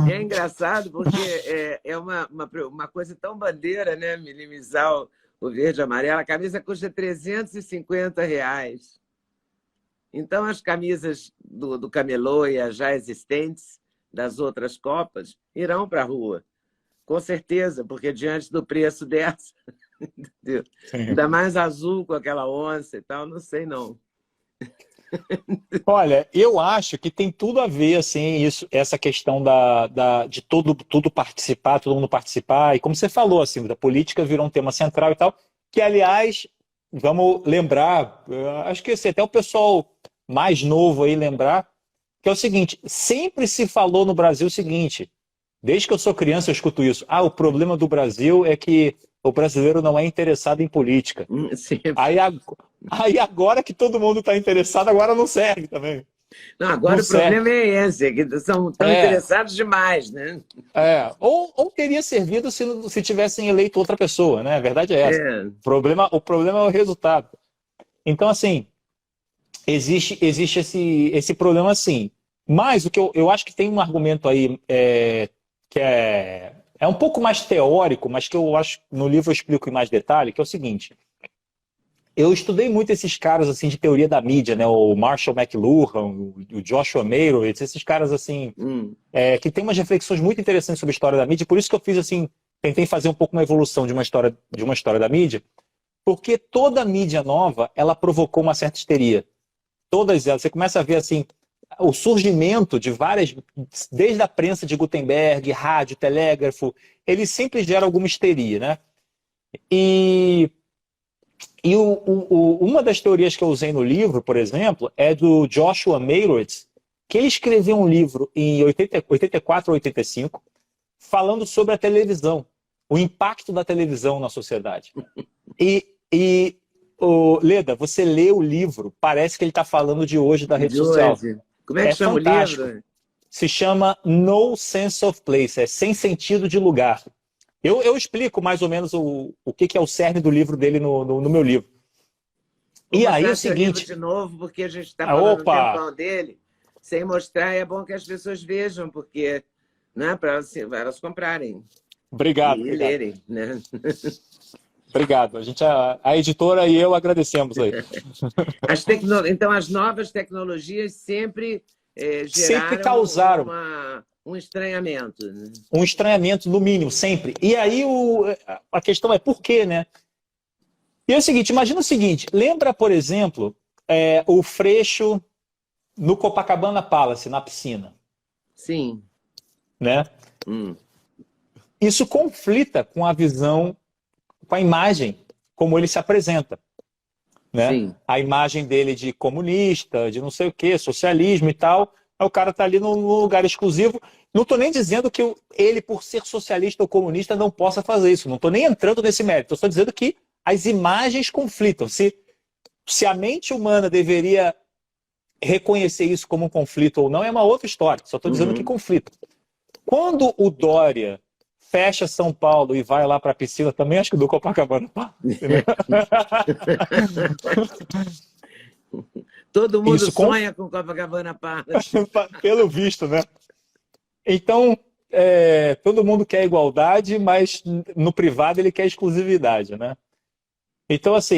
é engraçado porque é uma coisa tão bandeira, né? Minimizar o verde e amarelo. A camisa custa R$ 350. Então, as camisas do Camelô e as já existentes das outras Copas irão para a rua, com certeza, porque diante do preço dessa, entendeu? Sim. Ainda mais azul com aquela onça e tal, não sei não. Olha, eu acho que tem tudo a ver, assim, essa questão de tudo participar, todo mundo participar, e como você falou, assim, da política virou um tema central e tal, que, aliás, vamos lembrar, acho que assim, até o pessoal mais novo aí lembrar, que é o seguinte, sempre se falou no Brasil o seguinte, desde que eu sou criança eu escuto isso, o problema do Brasil é que o brasileiro não é interessado em política. Sempre. Aí, aí agora que todo mundo está interessado, agora não serve também. Não, Não agora o serve. problema é esse, é que são tão É, interessados demais, né? ou teria servido se tivessem eleito outra pessoa, né? A verdade é essa. É. O problema é o resultado. Então, assim, existe esse problema, sim. Mas o que eu acho que tem um argumento aí que é um pouco mais teórico, mas que eu acho que no livro eu explico em mais detalhe, que é o seguinte. Eu estudei muito esses caras assim de teoria da mídia, né? O Marshall McLuhan, o Joshua Meirowitz, esses caras assim que tem umas reflexões muito interessantes sobre a história da mídia. Por isso que eu fiz assim, tentei fazer um pouco uma evolução de uma história da mídia, porque toda mídia nova ela provocou uma certa histeria. Todas elas. Você começa a ver assim o surgimento de várias, desde a prensa de Gutenberg, rádio, telégrafo, ele sempre gera alguma histeria, né? E E uma das teorias que eu usei no livro, por exemplo, é do Joshua Meirowitz, que ele escreveu um livro em 84 ou 85, falando sobre a televisão, o impacto da televisão na sociedade. Leda, você lê o livro, parece que ele está falando de hoje da rede De social. hoje. Como é que É chama o fantástico. livro? Se chama No Sense of Place, é sem sentido de lugar. Eu explico mais ou menos o que é o cerne do livro dele no meu livro. Vou E aí é mostrar o seu livro seguinte, de novo, porque a gente está falando um opa, tempão dele. Sem mostrar, é bom que as pessoas vejam, porque né, para elas comprarem obrigado, e obrigado. lerem. Né? Obrigado. A editora e eu agradecemos aí. Então, as novas tecnologias sempre Sempre geraram causaram um estranhamento, né? um estranhamento, no mínimo, sempre. E aí a questão é por quê, né? E é o seguinte, imagina o seguinte, lembra, por exemplo, o Freixo no Copacabana Palace, na piscina, Sim. né? Isso conflita com a visão, com a imagem, como ele se apresenta, né? Sim. A imagem dele de comunista, de não sei o quê, socialismo e tal. Aí o cara tá ali num lugar exclusivo. Não estou nem dizendo que ele, por ser socialista ou comunista, não possa fazer isso. Não estou nem entrando nesse mérito. Estou só dizendo que as imagens conflitam. Se a mente humana deveria reconhecer isso como um conflito ou não, é uma outra história. Só estou dizendo que conflita. Quando o Dória fecha São Paulo e vai lá para a piscina, também acho que do Copacabana. Todo mundo sonha com Copacabana Palace. Pelo visto, né? Então, todo mundo quer igualdade, mas no privado ele quer exclusividade, né? Então, assim,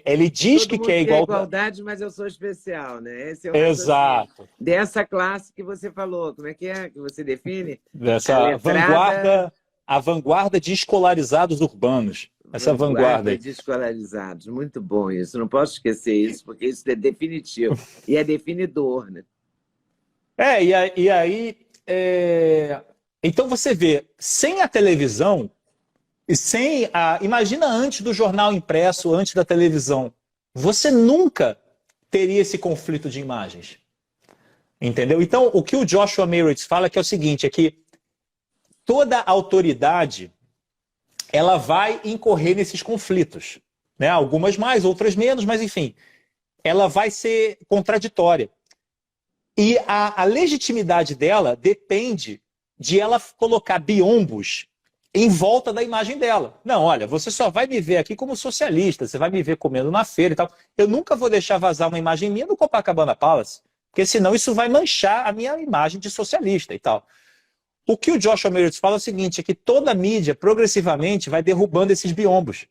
ele diz que quer igualdade, mas eu sou especial, né? Esse é o Exato. Dessa classe que você falou. Como é que você define? Dessa vanguarda, a vanguarda de escolarizados urbanos. Essa vanguarda aí. De escolarizados. Muito bom isso. Não posso esquecer isso, porque isso é definitivo. E é definidor, né? E aí... Então você vê, sem a televisão... Imagina antes do jornal impresso, antes da televisão. Você nunca teria esse conflito de imagens. Entendeu? Então, o que o Joshua Meretz fala é o seguinte, é que toda autoridade ela vai incorrer nesses conflitos. Né? Algumas mais, outras menos, mas enfim, ela vai ser contraditória. E a legitimidade dela depende de ela colocar biombos em volta da imagem dela. Não, olha, você só vai me ver aqui como socialista, você vai me ver comendo na feira e tal. Eu nunca vou deixar vazar uma imagem minha no Copacabana Palace, porque senão isso vai manchar a minha imagem de socialista e tal. O que o Joshua Meretz fala é o seguinte, é que toda a mídia progressivamente vai derrubando esses biombos.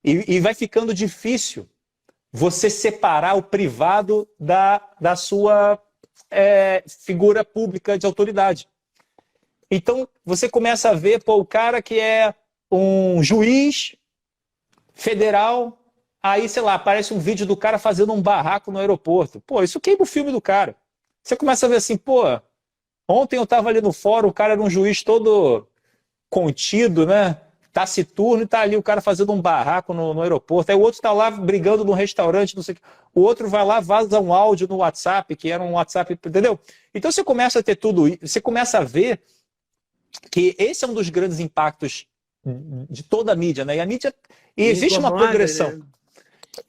E vai ficando difícil você separar o privado da sua figura pública de autoridade. Então, você começa a ver, o cara que é um juiz federal, aí, sei lá, aparece um vídeo do cara fazendo um barraco no aeroporto. Isso queima o filme do cara. Você começa a ver assim, ontem eu estava ali no fórum, o cara era um juiz todo contido, né? Taciturno, e tá ali o cara fazendo um barraco no aeroporto. Aí o outro está lá brigando num restaurante, não sei o que. O outro vai lá, vaza um áudio no WhatsApp, que era um WhatsApp, entendeu? Então você começa a ter tudo isso, você começa a ver que esse é um dos grandes impactos de toda a mídia, né? E a mídia... E existe uma progressão. Né?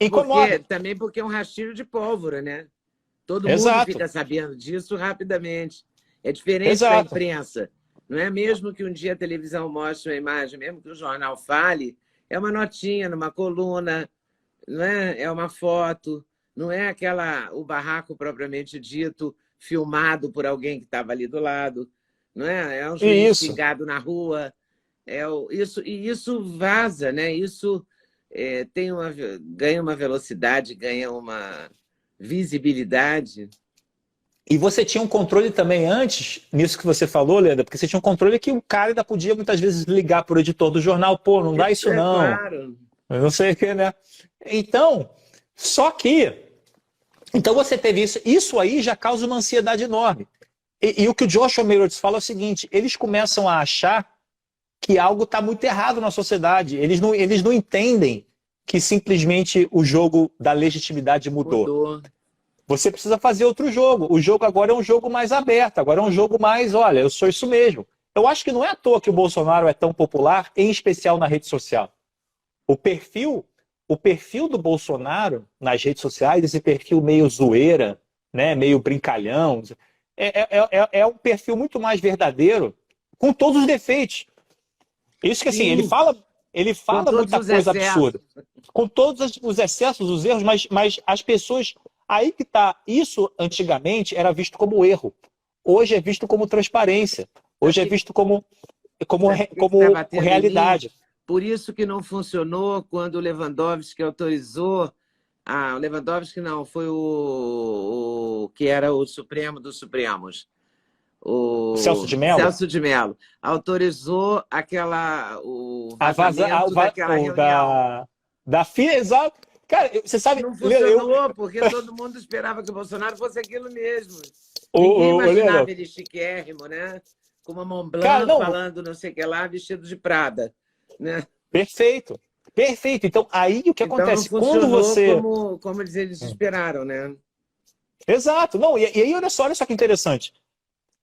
Incomoda. Também porque é um rastilho de pólvora, né? Todo mundo fica sabendo disso rapidamente. É diferente da imprensa. Não é mesmo que um dia a televisão mostre uma imagem, mesmo que o jornal fale, é uma notinha numa coluna, não é? É uma foto, não é o barraco propriamente dito, filmado por alguém que estava ali do lado. Não é? É um juiz xingado na rua. Isso vaza, né? Isso ganha uma velocidade, ganha uma visibilidade. E você tinha um controle também antes, nisso que você falou, Leandro, porque você tinha um controle que o cara ainda podia muitas vezes ligar para o editor do jornal, não dá isso não. Claro. Eu não sei o que, né? Então, então você teve isso. Isso aí já causa uma ansiedade enorme. E o que o Joshua Meretz fala é o seguinte, eles começam a achar que algo está muito errado na sociedade. Eles não entendem que simplesmente o jogo da legitimidade mudou. Você precisa fazer outro jogo. O jogo agora é um jogo mais aberto, agora é um jogo mais, olha, eu sou isso mesmo. Eu acho que não é à toa que o Bolsonaro é tão popular, em especial na rede social. O perfil do Bolsonaro nas redes sociais, esse perfil meio zoeira, né, meio brincalhão, é um perfil muito mais verdadeiro, com todos os defeitos. Isso que, assim, ele fala muita coisa absurda. Com todos os excessos, os erros, mas as pessoas... Aí que tá. Isso, antigamente, era visto como erro. Hoje é visto como transparência. Hoje é visto como realidade. Por isso que não funcionou quando o Lewandowski autorizou. Ah, o Lewandowski não, foi o que era o Supremo dos Supremos. O Celso O de Mello? Celso de Mello autorizou o A vaza, vazamento daquela reunião. da filha, exato. Cara, você sabe, Não eu, funcionou, porque todo mundo esperava que o Bolsonaro fosse aquilo mesmo. Ninguém o imaginava Leandro, ele chiquérrimo, né? Com uma Mont cara, Blanc não, falando não sei o que lá, vestido de Prada, né? perfeito, perfeito. Então, aí o que Então não acontece? Quando funcionou você. como eles esperaram, né? Exato, não, e aí olha só que interessante.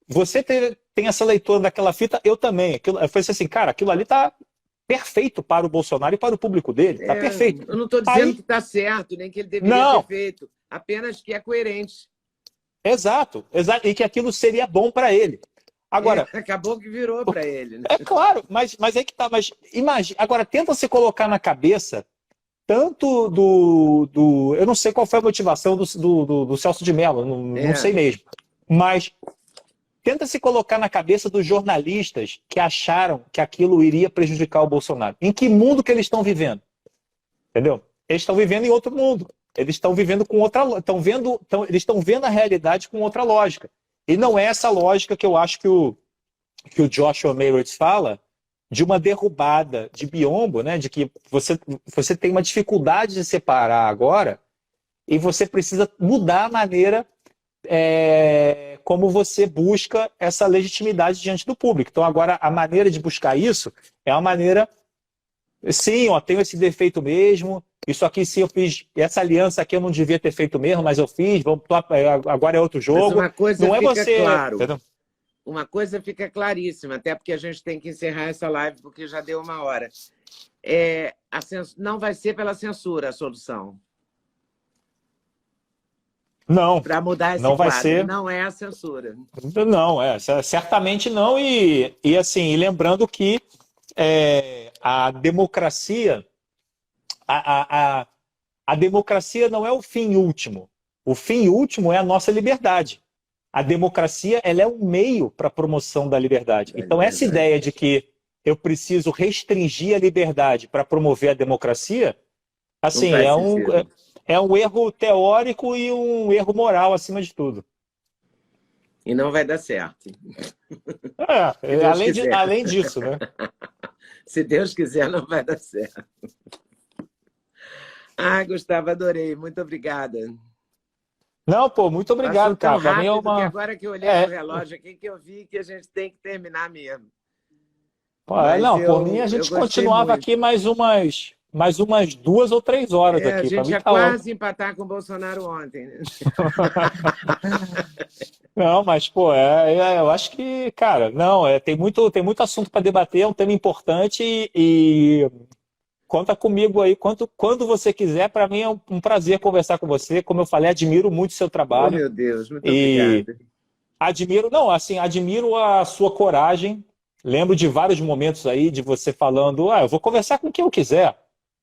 Você tem essa leitura daquela fita, eu também. Eu falei assim, cara, aquilo ali tá perfeito para o Bolsonaro e para o público dele, tá perfeito. Eu não estou dizendo Aí, que está certo, nem que ele deveria ter não, feito, apenas que é coerente. exato, exato, e que aquilo seria bom para ele. Agora, Acabou que virou para ele, né? é claro, mas é que tá, mas imagina, agora tenta se colocar na cabeça tanto eu não sei qual foi a motivação do Celso de Mello, não sei mesmo, mas tenta se colocar na cabeça dos jornalistas que acharam que aquilo iria prejudicar o Bolsonaro. Em que mundo que eles estão vivendo? Entendeu? Eles estão vivendo em outro mundo. Eles estão vivendo com outra, eles estão vendo a realidade com outra lógica. E não é essa lógica que eu acho que o Joshua Mayers fala de uma derrubada de biombo, né? De que você tem uma dificuldade de separar agora e você precisa mudar a maneira como você busca essa legitimidade diante do público. Então, agora, a maneira de buscar isso é uma maneira. Sim, ó, tenho esse defeito mesmo. Isso aqui, sim, eu fiz. Essa aliança aqui eu não devia ter feito mesmo, mas eu fiz. Agora é outro jogo. Mas uma coisa Não é fica você. claro. Entendeu? Uma coisa fica claríssima, até porque a gente tem que encerrar essa live, porque já deu 1 hora. Não vai ser pela censura a solução. Não. Para mudar esse não vai quadro. ser. Não é a censura. Não, certamente não. E assim, lembrando que a democracia. A democracia não é o fim último. O fim último é a nossa liberdade. A democracia ela é um meio para a promoção da liberdade. Então, essa ideia de que eu preciso restringir a liberdade para promover a democracia, assim, é um erro teórico e um erro moral acima de tudo. E não vai dar certo. Além disso, né? Se Deus quiser, não vai dar certo. Gustavo, adorei. Muito obrigada. Não, pô, muito obrigado, cara. Para mim é uma. Que agora que eu olhei no relógio aqui, que eu vi que a gente tem que terminar mesmo. Por mim a gente continuava aqui mais umas 2 ou 3 horas aqui. A gente ia quase empatar com o Bolsonaro ontem. Né? Não, mas, pô, eu acho que, cara, não, tem muito assunto para debater, é um tema importante e conta comigo aí quando você quiser. Para mim é um prazer conversar com você. Como eu falei, admiro muito o seu trabalho. Oh, meu Deus, muito obrigado. Admiro a sua coragem. Lembro de vários momentos aí de você falando, eu vou conversar com quem eu quiser,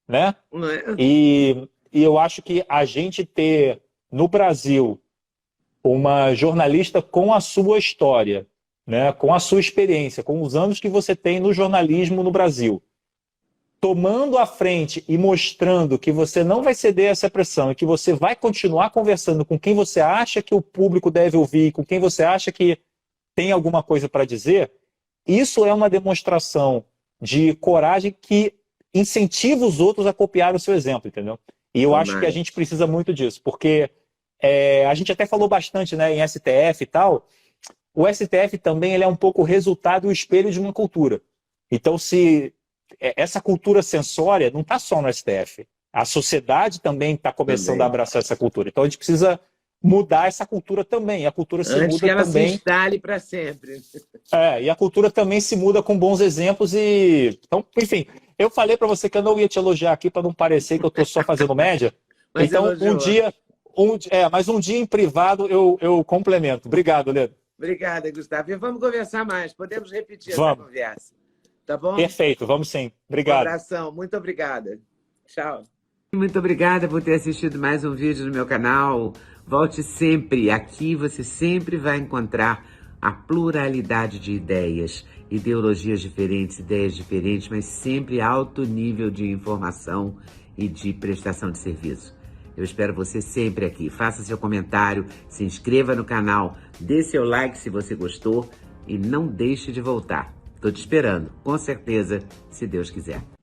né? Não é? E eu acho que a gente ter no Brasil uma jornalista com a sua história, né, com a sua experiência, com os anos que você tem no jornalismo no Brasil, tomando a frente e mostrando que você não vai ceder a essa pressão e que você vai continuar conversando com quem você acha que o público deve ouvir, com quem você acha que tem alguma coisa para dizer, isso é uma demonstração de coragem que incentiva os outros a copiar o seu exemplo, entendeu? E eu acho que a gente precisa muito disso, porque a gente até falou bastante, né, em STF e tal. O STF também ele é um pouco o resultado e o espelho de uma cultura. Então, se essa cultura censória não está só no STF, a sociedade também está começando a abraçar essa cultura. Então, a gente precisa mudar essa cultura também. E a cultura se Antes muda que ela também. se instale para sempre. E a cultura também se muda com bons exemplos. Então, enfim, eu falei para você que eu não ia te elogiar aqui para não parecer que eu estou só fazendo média. Mas então, elogiou. Mas um dia em privado eu complemento. Obrigado, Leandro. Obrigada, Gustavo. E vamos conversar mais. Podemos repetir essa conversa. Tá bom? Perfeito, vamos sim. Obrigado. Um abração. Muito obrigada. Tchau. Muito obrigada por ter assistido mais um vídeo no meu canal. Volte sempre. Aqui você sempre vai encontrar a pluralidade de ideias, ideologias diferentes, ideias diferentes, mas sempre alto nível de informação e de prestação de serviço. Eu espero você sempre aqui. Faça seu comentário, se inscreva no canal, dê seu like se você gostou e não deixe de voltar. Estou te esperando, com certeza, se Deus quiser.